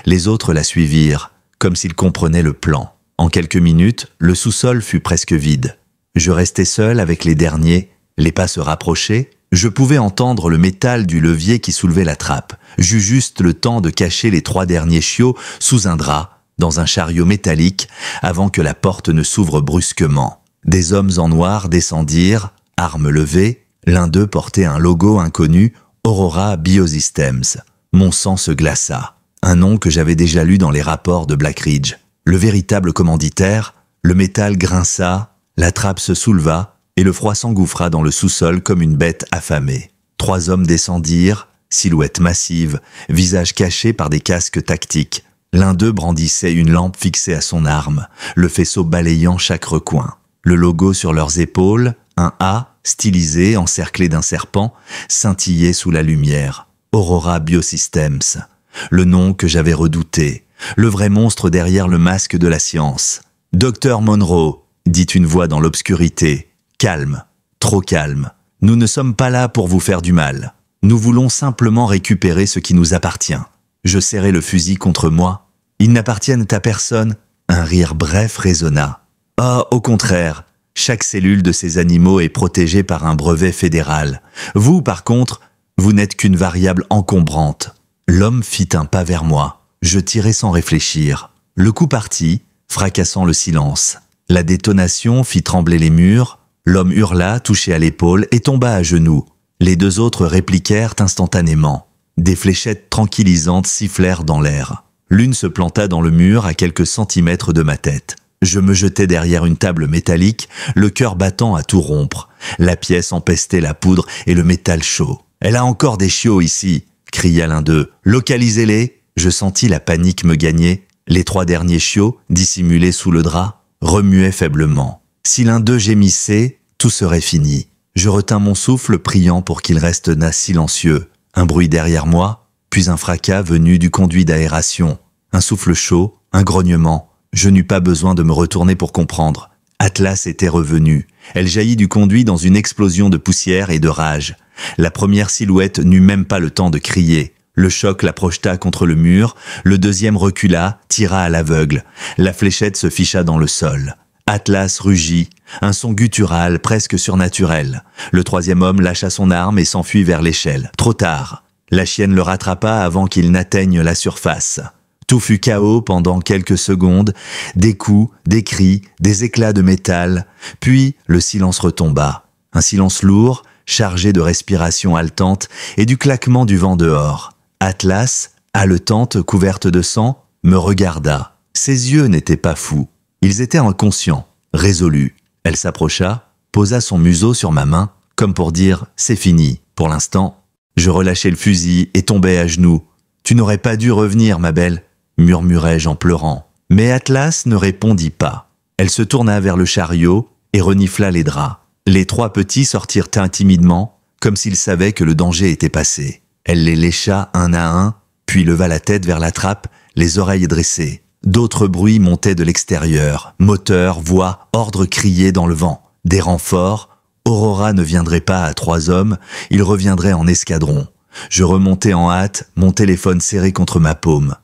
S1: Les autres la suivirent, comme s'ils comprenaient le plan. En quelques minutes, le sous-sol fut presque vide. Je restais seul avec les derniers, les pas se rapprochaient. Je pouvais entendre le métal du levier qui soulevait la trappe. J'eus juste le temps de cacher les 3 derniers chiots sous un drap, dans un chariot métallique, avant que la porte ne s'ouvre brusquement. Des hommes en noir descendirent, armes levées. L'un d'eux portait un logo inconnu, Aurora Biosystems. Mon sang se glaça. Un nom que j'avais déjà lu dans les rapports de Blackridge. Le véritable commanditaire, le métal grinça, la trappe se souleva et le froid s'engouffra dans le sous-sol comme une bête affamée. 3 hommes descendirent, silhouettes massives, visages cachés par des casques tactiques. L'un d'eux brandissait une lampe fixée à son arme, le faisceau balayant chaque recoin. Le logo sur leurs épaules, un A, stylisé, encerclé d'un serpent, scintillait sous la lumière. Aurora Biosystems. Le nom que j'avais redouté. Le vrai monstre derrière le masque de la science. Docteur Monroe, dit une voix dans l'obscurité. Calme, trop calme. Nous ne sommes pas là pour vous faire du mal. Nous voulons simplement récupérer ce qui nous appartient. Je serrai le fusil contre moi. Ils n'appartiennent à personne. Un rire bref résonna. Oh, au contraire, chaque cellule de ces animaux est protégée par un brevet fédéral. Vous, par contre, vous n'êtes qu'une variable encombrante. L'homme fit un pas vers moi. Je tirai sans réfléchir. Le coup partit, fracassant le silence. La détonation fit trembler les murs. L'homme hurla, touché à l'épaule, et tomba à genoux. Les deux autres répliquèrent instantanément. Des fléchettes tranquillisantes sifflèrent dans l'air. L'une se planta dans le mur à quelques centimètres de ma tête. Je me jetai derrière une table métallique, le cœur battant à tout rompre. La pièce empestait la poudre et le métal chaud. « Elle a encore des chiots ici !» cria l'un d'eux. « Localisez-les !» Je sentis la panique me gagner. Les 3 derniers chiots, dissimulés sous le drap, remuaient faiblement. Si l'un d'eux gémissait, tout serait fini. Je retins mon souffle, priant pour qu'il reste silencieux. Un bruit derrière moi, puis un fracas venu du conduit d'aération. Un souffle chaud, un grognement. Je n'eus pas besoin de me retourner pour comprendre. Atlas était revenue. Elle jaillit du conduit dans une explosion de poussière et de rage. La première silhouette n'eut même pas le temps de crier. Le choc la projeta contre le mur, le deuxième recula, tira à l'aveugle. La fléchette se ficha dans le sol. Atlas rugit, un son guttural presque surnaturel. Le troisième homme lâcha son arme et s'enfuit vers l'échelle. Trop tard. La chienne le rattrapa avant qu'il n'atteigne la surface. Tout fut chaos pendant quelques secondes, des coups, des cris, des éclats de métal, puis le silence retomba. Un silence lourd, chargé de respiration haletante et du claquement du vent dehors. Atlas, haletante, couverte de sang, me regarda. Ses yeux n'étaient pas fous. Ils étaient inconscients, résolus. Elle s'approcha, posa son museau sur ma main, comme pour dire « c'est fini, pour l'instant ». Je relâchai le fusil et tombai à genoux. « Tu n'aurais pas dû revenir, ma belle », murmurai-je en pleurant. Mais Atlas ne répondit pas. Elle se tourna vers le chariot et renifla les draps. Les 3 petits sortirent timidement, comme s'ils savaient que le danger était passé. Elle les lécha un à un, puis leva la tête vers la trappe, les oreilles dressées. D'autres bruits montaient de l'extérieur. Moteurs, voix, ordres criés dans le vent. Des renforts. Aurora ne viendrait pas à 3 hommes, il reviendrait en escadron. Je remontai en hâte, mon téléphone serré contre ma paume.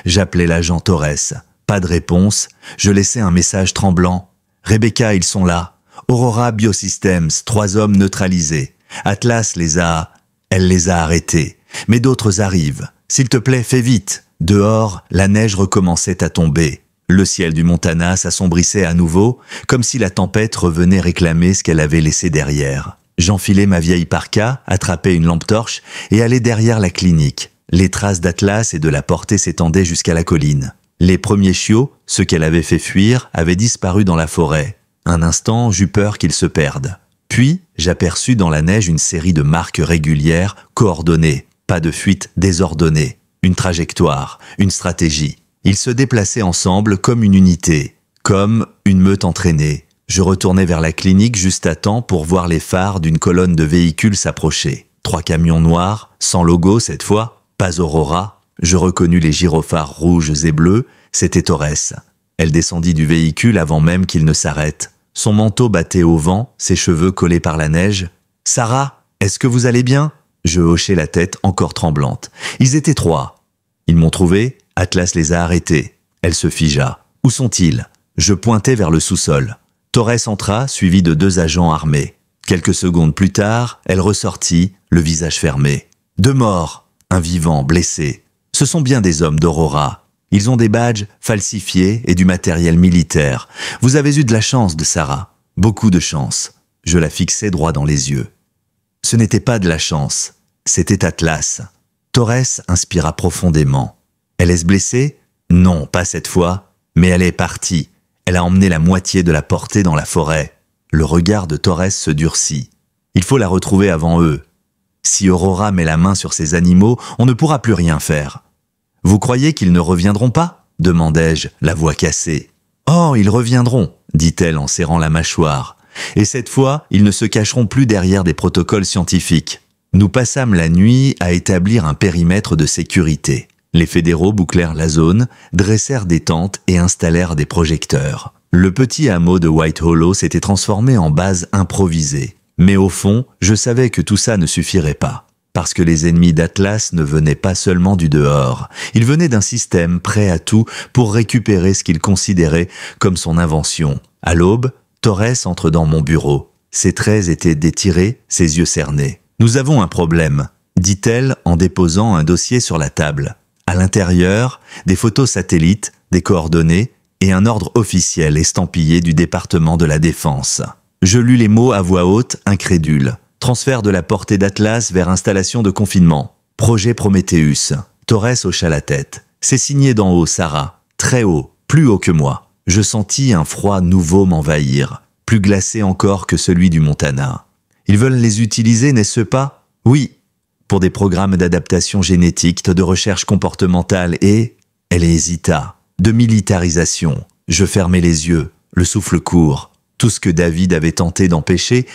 S1: J'appelai l'agent Torres. Pas de réponse. Je laissai un message tremblant. « Rebecca, ils sont là. Aurora Biosystems, 3 hommes neutralisés. Atlas les a... Elle les a arrêtés. Mais d'autres arrivent. S'il te plaît, fais vite. » Dehors, la neige recommençait à tomber. Le ciel du Montana s'assombrissait à nouveau, comme si la tempête revenait réclamer ce qu'elle avait laissé derrière. J'enfilai ma vieille parka, attrapai une lampe torche et allai derrière la clinique. Les traces d'Atlas et de la portée s'étendaient jusqu'à la colline. Les premiers chiots, ceux qu'elle avait fait fuir, avaient disparu dans la forêt. Un instant, j'eus peur qu'ils se perdent. Puis, j'aperçus dans la neige une série de marques régulières, coordonnées, pas de fuite désordonnée. Une trajectoire, une stratégie. Ils se déplaçaient ensemble comme une unité, comme une meute entraînée. Je retournai vers la clinique juste à temps pour voir les phares d'une colonne de véhicules s'approcher. 3 camions noirs, sans logo cette fois, pas Aurora. Je reconnus les gyrophares rouges et bleus, c'était Torres. Elle descendit du véhicule avant même qu'il ne s'arrête. Son manteau battait au vent, ses cheveux collés par la neige. « Sarah, est-ce que vous allez bien ?» Je hochai la tête encore tremblante. Ils étaient 3. Ils m'ont trouvé, Atlas les a arrêtés. Elle se figea. Où sont-ils? Je pointai vers le sous-sol. Torres entra, suivi de 2 agents armés. Quelques secondes plus tard, elle ressortit, le visage fermé. 2 morts, un vivant, blessé. Ce sont bien des hommes d'Aurora. Ils ont des badges falsifiés et du matériel militaire. Vous avez eu de la chance de Sarah. Beaucoup de chance. Je la fixai droit dans les yeux. Ce n'était pas de la chance, c'était Atlas. Torres inspira profondément. Elle est blessée? Non, pas cette fois, mais elle est partie. Elle a emmené la moitié de la portée dans la forêt. Le regard de Torres se durcit. Il faut la retrouver avant eux. Si Aurora met la main sur ces animaux, on ne pourra plus rien faire. Vous croyez qu'ils ne reviendront pas? Demandai-je, la voix cassée. Oh, ils reviendront, dit-elle en serrant la mâchoire. Et cette fois, ils ne se cacheront plus derrière des protocoles scientifiques. Nous passâmes la nuit à établir un périmètre de sécurité. Les fédéraux bouclèrent la zone, dressèrent des tentes et installèrent des projecteurs. Le petit hameau de White Hollow s'était transformé en base improvisée. Mais au fond, je savais que tout ça ne suffirait pas. Parce que les ennemis d'Atlas ne venaient pas seulement du dehors. Ils venaient d'un système prêt à tout pour récupérer ce qu'ils considéraient comme son invention. À l'aube, Torres entre dans mon bureau. Ses traits étaient détirés, ses yeux cernés. « Nous avons un problème », dit-elle en déposant un dossier sur la table. À l'intérieur, des photos satellites, des coordonnées et un ordre officiel estampillé du département de la Défense. Je lus les mots à voix haute, incrédule. Transfert de la portée d'Atlas vers installation de confinement. Projet Prometheus. Torres hocha la tête. C'est signé d'en haut, Sarah. Très haut, plus haut que moi. Je sentis un froid nouveau m'envahir, plus glacé encore que celui du Montana. Ils veulent les utiliser, n'est-ce pas? Oui. Pour des programmes d'adaptation génétique, de recherche comportementale et... Elle hésita. De militarisation. Je fermai les yeux, le souffle court. Tout ce que David avait tenté d'empêcher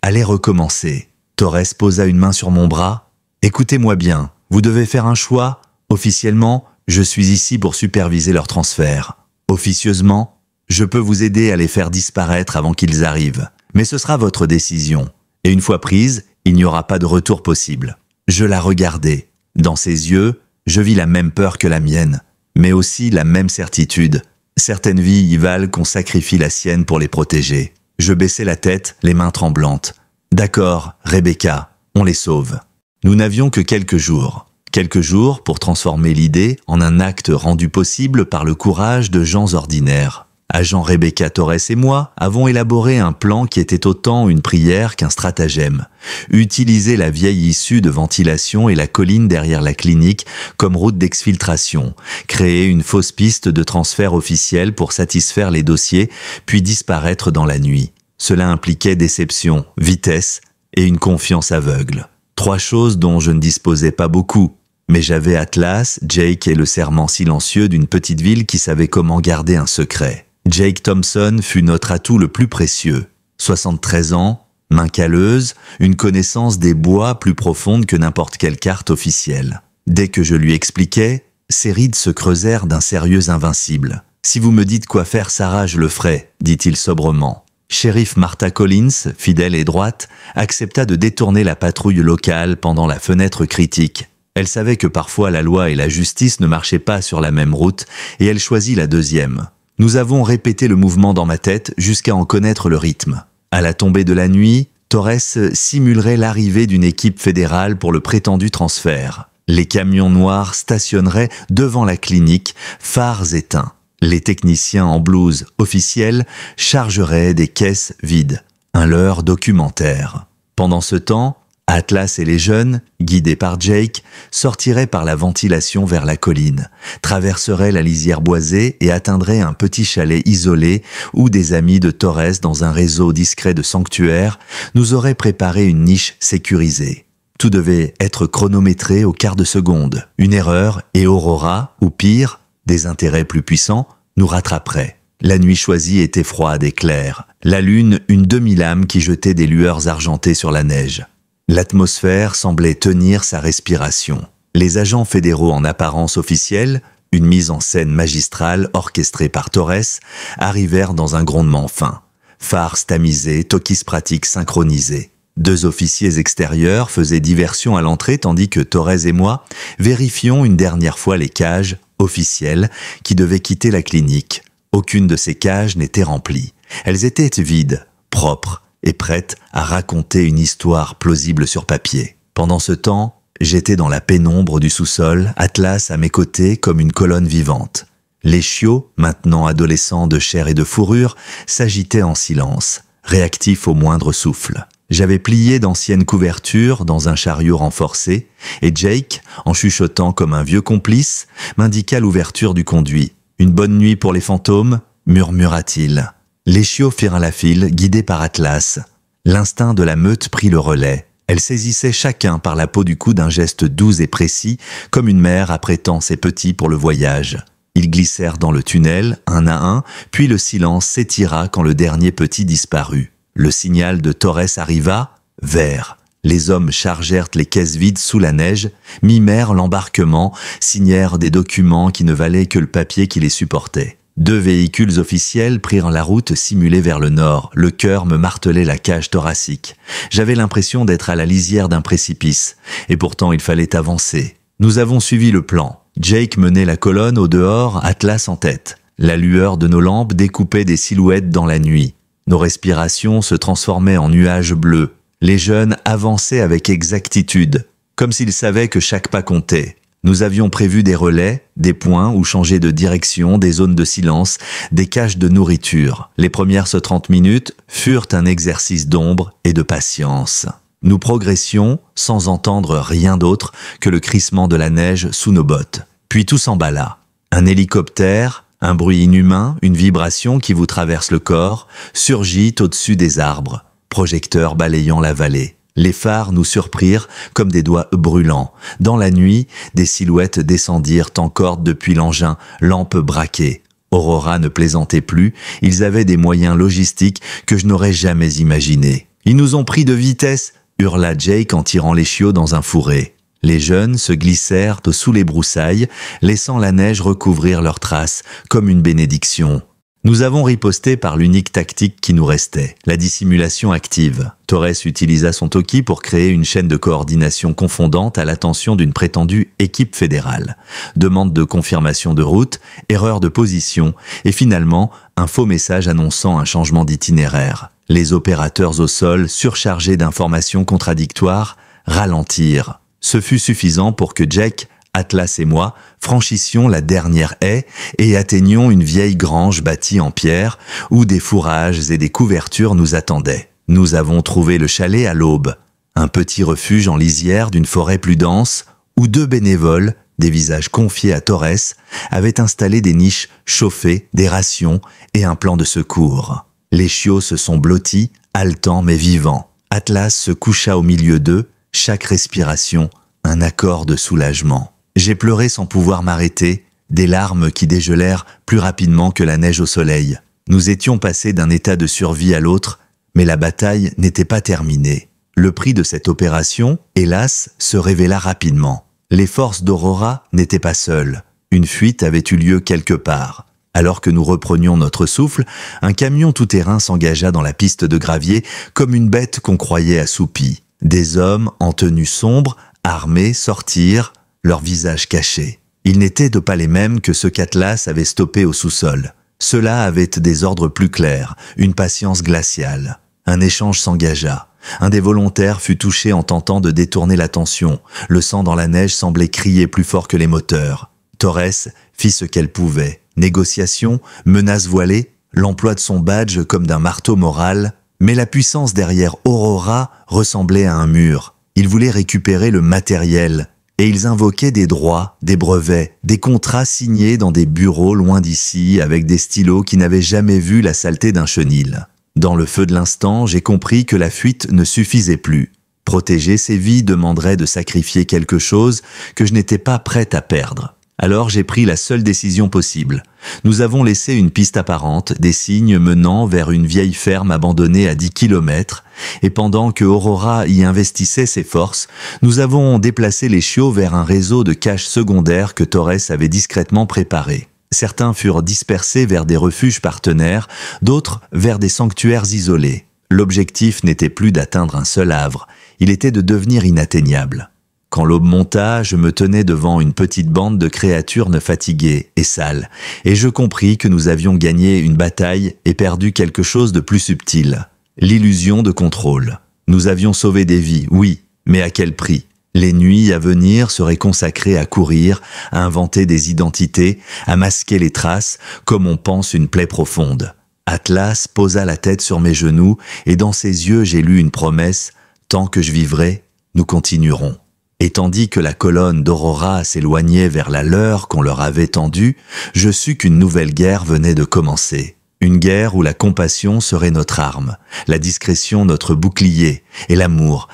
S1: allait recommencer. Torres posa une main sur mon bras. « Écoutez-moi bien, vous devez faire un choix. Officiellement, je suis ici pour superviser leur transfert. Officieusement, je peux vous aider à les faire disparaître avant qu'ils arrivent. Mais ce sera votre décision. Et une fois prise, il n'y aura pas de retour possible. » Je la regardai. Dans ses yeux, je vis la même peur que la mienne, mais aussi la même certitude. Certaines vies y valent qu'on sacrifie la sienne pour les protéger. Je baissai la tête, les mains tremblantes. « D'accord, Rebecca, on les sauve. » Nous n'avions que quelques jours. Quelques jours pour transformer l'idée en un acte rendu possible par le courage de gens ordinaires. Agent Rebecca Torres et moi avons élaboré un plan qui était autant une prière qu'un stratagème. Utiliser la vieille issue de ventilation et la colline derrière la clinique comme route d'exfiltration. Créer une fausse piste de transfert officiel pour satisfaire les dossiers, puis disparaître dans la nuit. Cela impliquait déception, vitesse et une confiance aveugle. 3 choses dont je ne disposais pas beaucoup. Mais j'avais Atlas, Jake et le serment silencieux d'une petite ville qui savait comment garder un secret. Jake Thompson fut notre atout le plus précieux. 73 ans, main calleuse, une connaissance des bois plus profonde que n'importe quelle carte officielle. Dès que je lui expliquais, ses rides se creusèrent d'un sérieux invincible. « Si vous me dites quoi faire, Sarah, je le ferai », dit-il sobrement. Shérif Martha Collins, fidèle et droite, accepta de détourner la patrouille locale pendant la fenêtre critique. Elle savait que parfois la loi et la justice ne marchaient pas sur la même route et elle choisit la deuxième. Nous avons répété le mouvement dans ma tête jusqu'à en connaître le rythme. À la tombée de la nuit, Torres simulerait l'arrivée d'une équipe fédérale pour le prétendu transfert. Les camions noirs stationneraient devant la clinique, phares éteints. Les techniciens en blouse officielle chargeraient des caisses vides. Un leurre documentaire. Pendant ce temps, Atlas et les jeunes, guidés par Jake, sortiraient par la ventilation vers la colline, traverseraient la lisière boisée et atteindraient un petit chalet isolé où des amis de Torres dans un réseau discret de sanctuaires nous auraient préparé une niche sécurisée. Tout devait être chronométré au quart de seconde. Une erreur et Aurora, ou pire, des intérêts plus puissants, nous rattraperaient. La nuit choisie était froide et claire. La lune, une demi-lame qui jetait des lueurs argentées sur la neige. L'atmosphère semblait tenir sa respiration. Les agents fédéraux en apparence officielle, une mise en scène magistrale orchestrée par Torres, arrivèrent dans un grondement fin. Phares tamisés, talkies pratiques synchronisés. 2 officiers extérieurs faisaient diversion à l'entrée tandis que Torres et moi vérifions une dernière fois les cages officielles qui devaient quitter la clinique. Aucune de ces cages n'était remplie. Elles étaient vides, propres, et prête à raconter une histoire plausible sur papier. Pendant ce temps, j'étais dans la pénombre du sous-sol, Atlas à mes côtés comme une colonne vivante. Les chiots, maintenant adolescents de chair et de fourrure, s'agitaient en silence, réactifs au moindre souffle. J'avais plié d'anciennes couvertures dans un chariot renforcé, et Jake, en chuchotant comme un vieux complice, m'indiqua l'ouverture du conduit. « Une bonne nuit pour les fantômes » murmura-t-il. Les chiots firent la file, guidés par Atlas. L'instinct de la meute prit le relais. Elle saisissait chacun par la peau du cou d'un geste doux et précis, comme une mère apprêtant ses petits pour le voyage. Ils glissèrent dans le tunnel, un à un, puis le silence s'étira quand le dernier petit disparut. Le signal de Torres arriva, vert. Les hommes chargèrent les caisses vides sous la neige, mimèrent l'embarquement, signèrent des documents qui ne valaient que le papier qui les supportait. 2 véhicules officiels prirent la route simulée vers le nord. Le cœur me martelait la cage thoracique. J'avais l'impression d'être à la lisière d'un précipice. Et pourtant, il fallait avancer. Nous avons suivi le plan. Jake menait la colonne au dehors, Atlas en tête. La lueur de nos lampes découpait des silhouettes dans la nuit. Nos respirations se transformaient en nuages bleus. Les jeunes avançaient avec exactitude, comme s'ils savaient que chaque pas comptait. Nous avions prévu des relais, des points où changer de direction, des zones de silence, des caches de nourriture. Les premières 30 minutes furent un exercice d'ombre et de patience. Nous progressions sans entendre rien d'autre que le crissement de la neige sous nos bottes. Puis tout s'emballa. Un hélicoptère, un bruit inhumain, une vibration qui vous traverse le corps, surgit au-dessus des arbres, projecteurs balayant la vallée. Les phares nous surprirent comme des doigts brûlants. Dans la nuit, des silhouettes descendirent en corde depuis l'engin, lampes braquées. Aurora ne plaisantait plus, ils avaient des moyens logistiques que je n'aurais jamais imaginés. Ils nous ont pris de vitesse, hurla Jake en tirant les chiots dans un fourré. Les jeunes se glissèrent sous les broussailles, laissant la neige recouvrir leurs traces comme une bénédiction. Nous avons riposté par l'unique tactique qui nous restait, la dissimulation active. Torres utilisa son Toki pour créer une chaîne de coordination confondante à l'attention d'une prétendue équipe fédérale. Demande de confirmation de route, erreur de position et finalement un faux message annonçant un changement d'itinéraire. Les opérateurs au sol, surchargés d'informations contradictoires, ralentirent. Ce fut suffisant pour que Jake, Atlas et moi franchissions la dernière haie et atteignions une vieille grange bâtie en pierre où des fourrages et des couvertures nous attendaient. Nous avons trouvé le chalet à l'aube, un petit refuge en lisière d'une forêt plus dense où 2 bénévoles, des visages confiés à Torres, avaient installé des niches chauffées, des rations et un plan de secours. Les chiots se sont blottis, haletants mais vivants. Atlas se coucha au milieu d'eux, chaque respiration, un accord de soulagement. J'ai pleuré sans pouvoir m'arrêter, des larmes qui dégelèrent plus rapidement que la neige au soleil. Nous étions passés d'un état de survie à l'autre, mais la bataille n'était pas terminée. Le prix de cette opération, hélas, se révéla rapidement. Les forces d'Aurora n'étaient pas seules. Une fuite avait eu lieu quelque part. Alors que nous reprenions notre souffle, un camion tout-terrain s'engagea dans la piste de gravier comme une bête qu'on croyait assoupie. Des hommes en tenue sombre, armés, sortirent, leurs visages cachés. Ils n'étaient pas les mêmes que ceux qu'Atlas avait stoppés au sous-sol. Ceux-là avaient des ordres plus clairs, une patience glaciale. Un échange s'engagea. Un des volontaires fut touché en tentant de détourner l'attention. Le sang dans la neige semblait crier plus fort que les moteurs. Torres fit ce qu'elle pouvait. Négociations, menaces voilées, l'emploi de son badge comme d'un marteau moral. Mais la puissance derrière Aurora ressemblait à un mur. Ils voulaient récupérer le matériel. Et ils invoquaient des droits, des brevets, des contrats signés dans des bureaux loin d'ici avec des stylos qui n'avaient jamais vu la saleté d'un chenil. Dans le feu de l'instant, j'ai compris que la fuite ne suffisait plus. Protéger ces vies demanderait de sacrifier quelque chose que je n'étais pas prête à perdre. Alors j'ai pris la seule décision possible. Nous avons laissé une piste apparente, des signes menant vers une vieille ferme abandonnée à 10 km, et pendant que Aurora y investissait ses forces, nous avons déplacé les chiots vers un réseau de caches secondaires que Torres avait discrètement préparé. Certains furent dispersés vers des refuges partenaires, d'autres vers des sanctuaires isolés. L'objectif n'était plus d'atteindre un seul havre, il était de devenir inatteignable. Quand l'aube monta, je me tenais devant une petite bande de créatures fatiguées et sales, et je compris que nous avions gagné une bataille et perdu quelque chose de plus subtil, l'illusion de contrôle. Nous avions sauvé des vies, oui, mais à quel prix? Les nuits à venir seraient consacrées à courir, à inventer des identités, à masquer les traces, comme on pense une plaie profonde. Atlas posa la tête sur mes genoux, et dans ses yeux j'ai lu une promesse, tant que je vivrai, nous continuerons. Et tandis que la colonne d'Aurora s'éloignait vers la leur qu'on leur avait tendue, je sus qu'une nouvelle guerre venait de commencer. Une guerre où la compassion serait notre arme, la discrétion notre bouclier, et l'amour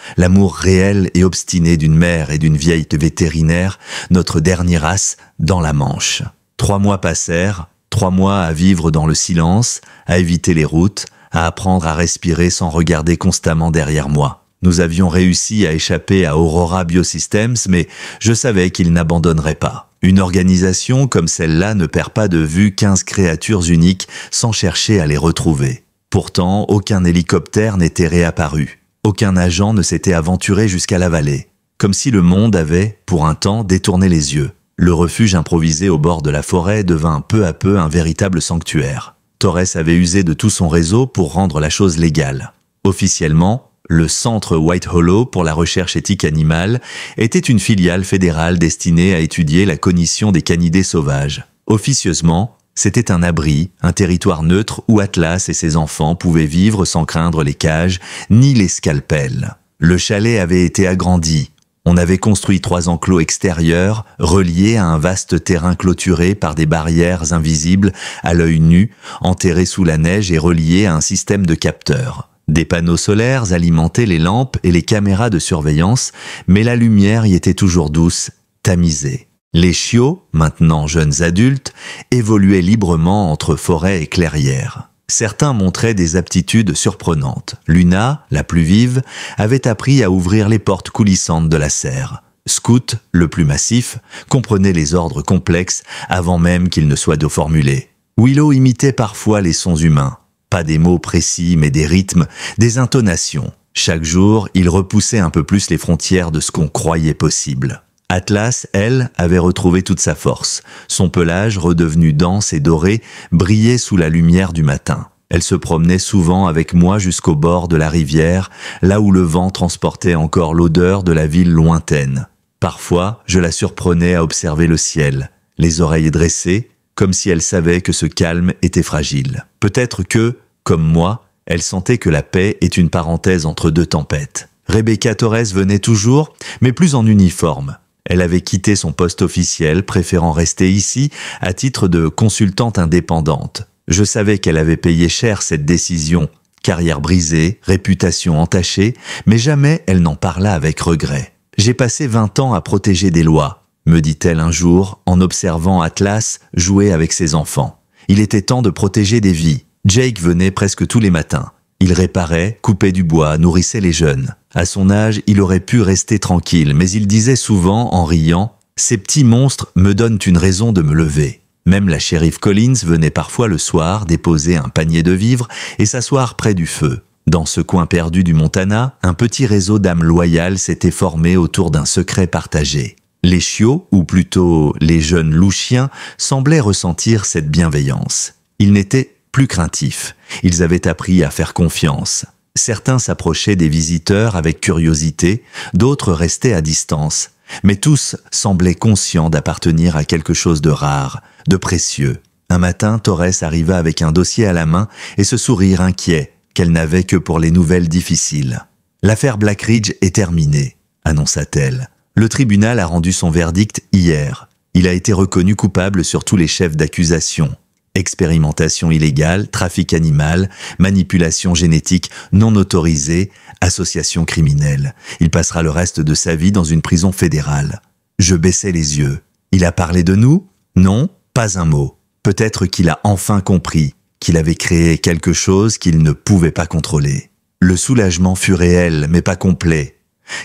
S1: réel et obstiné d'une mère et d'une vieille vétérinaire, notre dernier as dans la Manche. 3 mois passèrent, 3 mois à vivre dans le silence, à éviter les routes, à apprendre à respirer sans regarder constamment derrière moi. Nous avions réussi à échapper à Aurora Biosystems, mais je savais qu'ils n'abandonneraient pas. Une organisation comme celle-là ne perd pas de vue 15 créatures uniques sans chercher à les retrouver. Pourtant, aucun hélicoptère n'était réapparu. Aucun agent ne s'était aventuré jusqu'à la vallée. Comme si le monde avait, pour un temps, détourné les yeux. Le refuge improvisé au bord de la forêt devint peu à peu un véritable sanctuaire. Torres avait usé de tout son réseau pour rendre la chose légale. Officiellement, le Centre White Hollow pour la recherche éthique animale était une filiale fédérale destinée à étudier la cognition des canidés sauvages. Officieusement, c'était un abri, un territoire neutre où Atlas et ses enfants pouvaient vivre sans craindre les cages ni les scalpels. Le chalet avait été agrandi. On avait construit 3 enclos extérieurs, reliés à un vaste terrain clôturé par des barrières invisibles à l'œil nu, enterrés sous la neige et reliés à un système de capteurs. Des panneaux solaires alimentaient les lampes et les caméras de surveillance, mais la lumière y était toujours douce, tamisée. Les chiots, maintenant jeunes adultes, évoluaient librement entre forêt et clairière. Certains montraient des aptitudes surprenantes. Luna, la plus vive, avait appris à ouvrir les portes coulissantes de la serre. Scout, le plus massif, comprenait les ordres complexes avant même qu'ils ne soient formulés. Willow imitait parfois les sons humains. Pas des mots précis, mais des rythmes, des intonations. Chaque jour, il repoussait un peu plus les frontières de ce qu'on croyait possible. Atlas, elle, avait retrouvé toute sa force. Son pelage, redevenu dense et doré, brillait sous la lumière du matin. Elle se promenait souvent avec moi jusqu'au bord de la rivière, là où le vent transportait encore l'odeur de la ville lointaine. Parfois, je la surprenais à observer le ciel, les oreilles dressées, comme si elle savait que ce calme était fragile. Peut-être que, comme moi, elle sentait que la paix est une parenthèse entre 2 tempêtes. Rebecca Torres venait toujours, mais plus en uniforme. Elle avait quitté son poste officiel, préférant rester ici à titre de consultante indépendante. Je savais qu'elle avait payé cher cette décision, carrière brisée, réputation entachée, mais jamais elle n'en parla avec regret. « J'ai passé 20 ans à protéger des lois », me dit-elle un jour en observant Atlas jouer avec ses enfants. Il était temps de protéger des vies. Jake venait presque tous les matins. Il réparait, coupait du bois, nourrissait les jeunes. À son âge, il aurait pu rester tranquille, mais il disait souvent, en riant, « Ces petits monstres me donnent une raison de me lever ». Même la shérif Collins venait parfois le soir déposer un panier de vivres et s'asseoir près du feu. Dans ce coin perdu du Montana, un petit réseau d'âmes loyales s'était formé autour d'un secret partagé. Les chiots, ou plutôt les jeunes loups chiens, semblaient ressentir cette bienveillance. Ils n'étaient plus craintifs. Ils avaient appris à faire confiance. Certains s'approchaient des visiteurs avec curiosité, d'autres restaient à distance. Mais tous semblaient conscients d'appartenir à quelque chose de rare, de précieux. Un matin, Torres arriva avec un dossier à la main et ce sourire inquiet qu'elle n'avait que pour les nouvelles difficiles. « L'affaire Blackridge est terminée », annonça-t-elle. « Le tribunal a rendu son verdict hier. Il a été reconnu coupable sur tous les chefs d'accusation. Expérimentation illégale, trafic animal, manipulation génétique non autorisée, association criminelle. Il passera le reste de sa vie dans une prison fédérale. » Je baissai les yeux. Il a parlé de nous? Non, pas un mot. Peut-être qu'il a enfin compris qu'il avait créé quelque chose qu'il ne pouvait pas contrôler. Le soulagement fut réel, mais pas complet.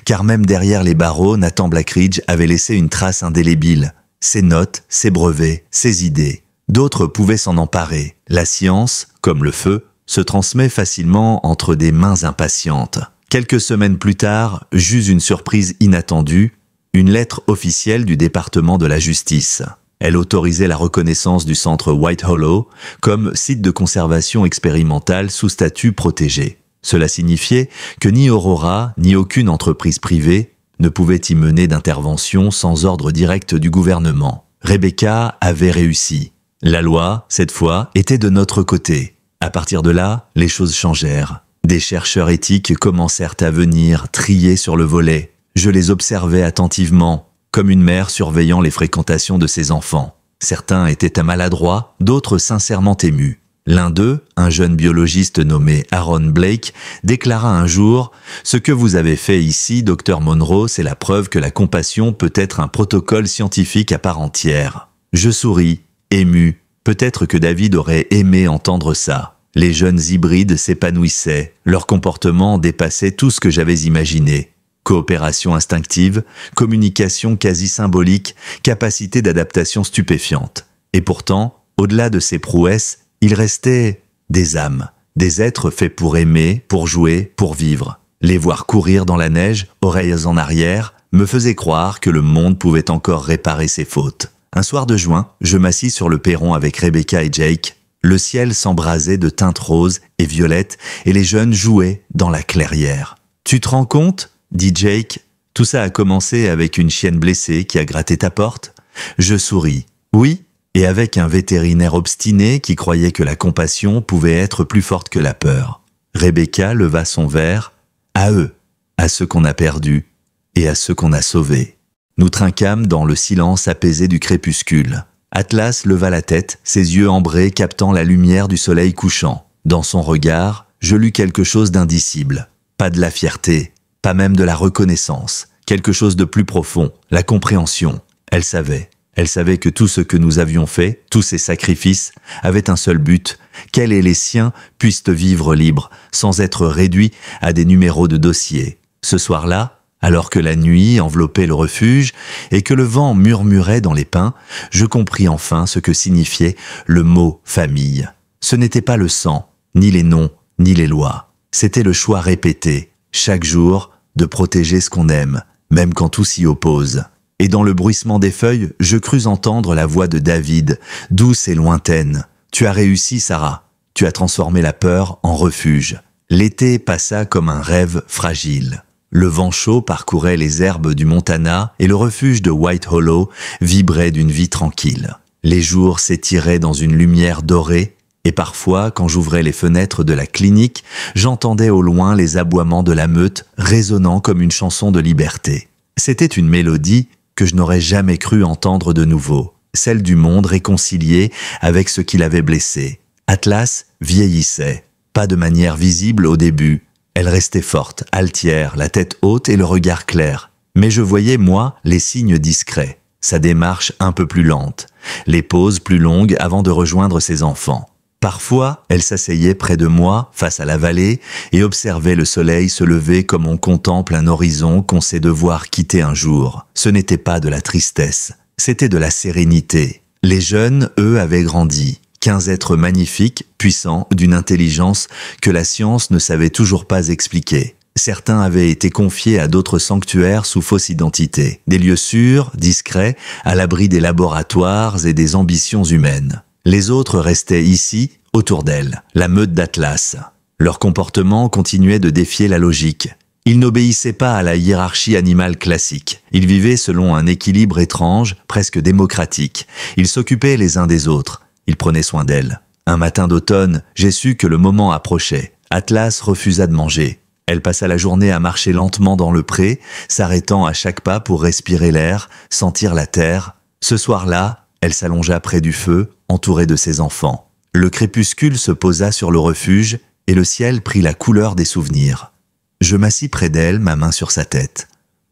S1: Car même derrière les barreaux, Nathan Blackridge avait laissé une trace indélébile. Ses notes, ses brevets, ses idées. D'autres pouvaient s'en emparer. La science, comme le feu, se transmet facilement entre des mains impatientes. Quelques semaines plus tard, j'eus une surprise inattendue, une lettre officielle du département de la justice. Elle autorisait la reconnaissance du centre White Hollow comme site de conservation expérimentale sous statut protégé. Cela signifiait que ni Aurora, ni aucune entreprise privée ne pouvait y mener d'intervention sans ordre direct du gouvernement. Rebecca avait réussi. La loi, cette fois, était de notre côté. À partir de là, les choses changèrent. Des chercheurs éthiques commencèrent à venir trier sur le volet. Je les observais attentivement, comme une mère surveillant les fréquentations de ses enfants. Certains étaient maladroits, d'autres sincèrement émus. L'un d'eux, un jeune biologiste nommé Aaron Blake, déclara un jour « Ce que vous avez fait ici, Dr Monroe, c'est la preuve que la compassion peut être un protocole scientifique à part entière. » Je souris, ému. Peut-être que David aurait aimé entendre ça. Les jeunes hybrides s'épanouissaient, leur comportement dépassait tout ce que j'avais imaginé. Coopération instinctive, communication quasi symbolique, capacité d'adaptation stupéfiante. Et pourtant, au-delà de ces prouesses, il restait des âmes, des êtres faits pour aimer, pour jouer, pour vivre. Les voir courir dans la neige, oreilles en arrière, me faisait croire que le monde pouvait encore réparer ses fautes. Un soir de juin, je m'assis sur le perron avec Rebecca et Jake. Le ciel s'embrasait de teintes roses et violettes et les jeunes jouaient dans la clairière. « Tu te rends compte ?» dit Jake. « Tout ça a commencé avec une chienne blessée qui a gratté ta porte ?» Je souris. « Oui ?» et avec un vétérinaire obstiné qui croyait que la compassion pouvait être plus forte que la peur. Rebecca leva son verre. « À eux, à ceux qu'on a perdus et à ceux qu'on a sauvés. » Nous trinquâmes dans le silence apaisé du crépuscule. Atlas leva la tête, ses yeux ambrés captant la lumière du soleil couchant. Dans son regard, je lus quelque chose d'indicible. Pas de la fierté, pas même de la reconnaissance. Quelque chose de plus profond, la compréhension. Elle savait que tout ce que nous avions fait, tous ces sacrifices, avaient un seul but, qu'elle et les siens puissent vivre libres, sans être réduits à des numéros de dossier. Ce soir-là, alors que la nuit enveloppait le refuge et que le vent murmurait dans les pins, je compris enfin ce que signifiait le mot « famille ». Ce n'était pas le sang, ni les noms, ni les lois. C'était le choix répété, chaque jour, de protéger ce qu'on aime, même quand tout s'y oppose. Et dans le bruissement des feuilles, je crus entendre la voix de David, douce et lointaine. « Tu as réussi, Sarah. Tu as transformé la peur en refuge. » L'été passa comme un rêve fragile. Le vent chaud parcourait les herbes du Montana et le refuge de White Hollow vibrait d'une vie tranquille. Les jours s'étiraient dans une lumière dorée et parfois, quand j'ouvrais les fenêtres de la clinique, j'entendais au loin les aboiements de la meute résonnant comme une chanson de liberté. C'était une mélodie que je n'aurais jamais cru entendre de nouveau, celle du monde réconcilié avec ce qui l'avait blessé. Atlas vieillissait, pas de manière visible au début. Elle restait forte, altière, la tête haute et le regard clair. Mais je voyais, moi, les signes discrets. Sa démarche un peu plus lente, les pauses plus longues avant de rejoindre ses enfants. Parfois, elle s'asseyait près de moi, face à la vallée, et observait le soleil se lever comme on contemple un horizon qu'on sait devoir quitter un jour. Ce n'était pas de la tristesse, c'était de la sérénité. Les jeunes, eux, avaient grandi. 15 êtres magnifiques, puissants, d'une intelligence que la science ne savait toujours pas expliquer. Certains avaient été confiés à d'autres sanctuaires sous fausse identité, des lieux sûrs, discrets, à l'abri des laboratoires et des ambitions humaines. Les autres restaient ici, autour d'elle, la meute d'Atlas. Leur comportement continuait de défier la logique. Ils n'obéissaient pas à la hiérarchie animale classique. Ils vivaient selon un équilibre étrange, presque démocratique. Ils s'occupaient les uns des autres. Ils prenaient soin d'elle. Un matin d'automne, j'ai su que le moment approchait. Atlas refusa de manger. Elle passa la journée à marcher lentement dans le pré, s'arrêtant à chaque pas pour respirer l'air, sentir la terre. Ce soir-là, elle s'allongea près du feu, entourée de ses enfants. Le crépuscule se posa sur le refuge et le ciel prit la couleur des souvenirs. Je m'assis près d'elle, ma main sur sa tête.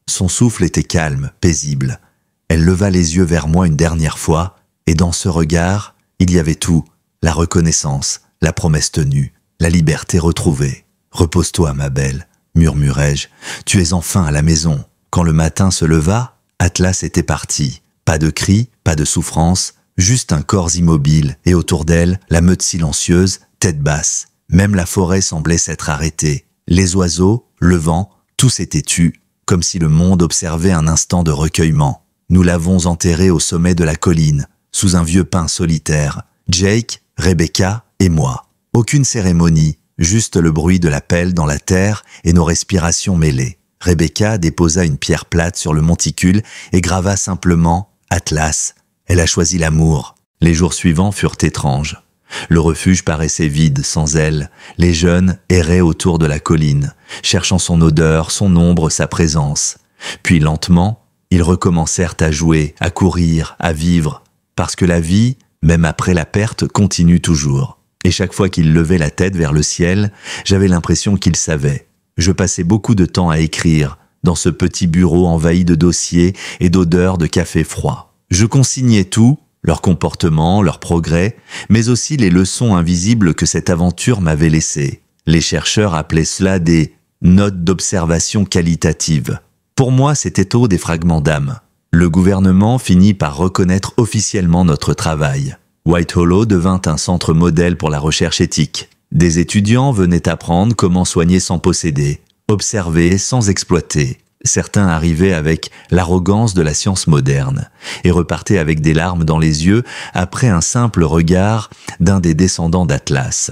S1: Son souffle était calme, paisible. Elle leva les yeux vers moi une dernière fois et dans ce regard, il y avait tout, la reconnaissance, la promesse tenue, la liberté retrouvée. « Repose-toi, ma belle », murmurai-je, « tu es enfin à la maison. » Quand le matin se leva, Atlas était parti. Pas de cris, pas de souffrance, juste un corps immobile et autour d'elle, la meute silencieuse, tête basse. Même la forêt semblait s'être arrêtée. Les oiseaux, le vent, tout s'était tu, comme si le monde observait un instant de recueillement. Nous l'avons enterré au sommet de la colline, sous un vieux pin solitaire, Jake, Rebecca et moi. Aucune cérémonie, juste le bruit de la pelle dans la terre et nos respirations mêlées. Rebecca déposa une pierre plate sur le monticule et grava simplement « Atlas ». Elle a choisi l'amour. Les jours suivants furent étranges. Le refuge paraissait vide sans elle. Les jeunes erraient autour de la colline, cherchant son odeur, son ombre, sa présence. Puis lentement, ils recommencèrent à jouer, à courir, à vivre. Parce que la vie, même après la perte, continue toujours. Et chaque fois qu'il levait la tête vers le ciel, j'avais l'impression qu'il savait. Je passais beaucoup de temps à écrire, dans ce petit bureau envahi de dossiers et d'odeurs de café froid. Je consignais tout, leur comportement, leur progrès, mais aussi les leçons invisibles que cette aventure m'avait laissées. Les chercheurs appelaient cela des notes d'observation qualitative. Pour moi, c'était tôt des fragments d'âme. Le gouvernement finit par reconnaître officiellement notre travail. White Hollow devint un centre modèle pour la recherche éthique. Des étudiants venaient apprendre comment soigner sans posséder, observer sans exploiter. Certains arrivaient avec l'arrogance de la science moderne et repartaient avec des larmes dans les yeux après un simple regard d'un des descendants d'Atlas.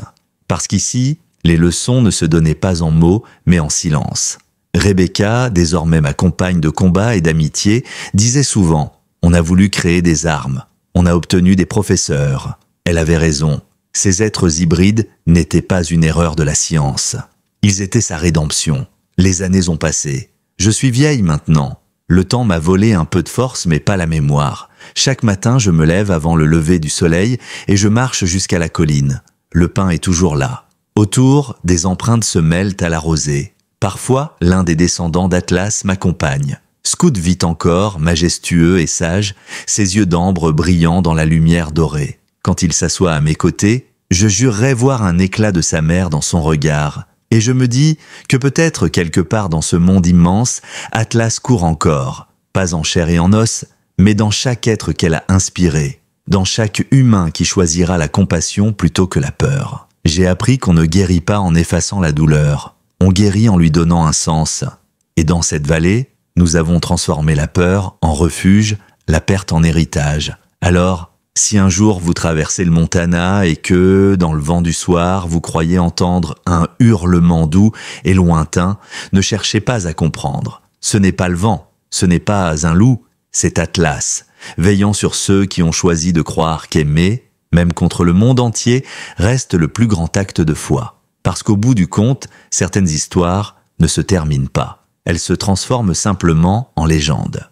S1: Parce qu'ici, les leçons ne se donnaient pas en mots, mais en silence. Rebecca, désormais ma compagne de combat et d'amitié, disait souvent « On a voulu créer des armes, on a obtenu des professeurs. » Elle avait raison. Ces êtres hybrides n'étaient pas une erreur de la science. Ils étaient sa rédemption. Les années ont passé. Je suis vieille maintenant. Le temps m'a volé un peu de force mais pas la mémoire. Chaque matin, je me lève avant le lever du soleil et je marche jusqu'à la colline. Le pin est toujours là. Autour, des empreintes se mêlent à la rosée. Parfois, l'un des descendants d'Atlas m'accompagne. Scout vit encore, majestueux et sage, ses yeux d'ambre brillant dans la lumière dorée. Quand il s'assoit à mes côtés, je jurerais voir un éclat de sa mère dans son regard. Et je me dis que peut-être quelque part dans ce monde immense, Atlas court encore, pas en chair et en os, mais dans chaque être qu'elle a inspiré, dans chaque humain qui choisira la compassion plutôt que la peur. J'ai appris qu'on ne guérit pas en effaçant la douleur, on guérit en lui donnant un sens. Et dans cette vallée, nous avons transformé la peur en refuge, la perte en héritage. Alors, si un jour vous traversez le Montana et que, dans le vent du soir, vous croyez entendre un hurlement doux et lointain, ne cherchez pas à comprendre. Ce n'est pas le vent, ce n'est pas un loup, c'est Atlas, veillant sur ceux qui ont choisi de croire qu'aimer, même contre le monde entier, reste le plus grand acte de foi. Parce qu'au bout du compte, certaines histoires ne se terminent pas. Elles se transforment simplement en légendes.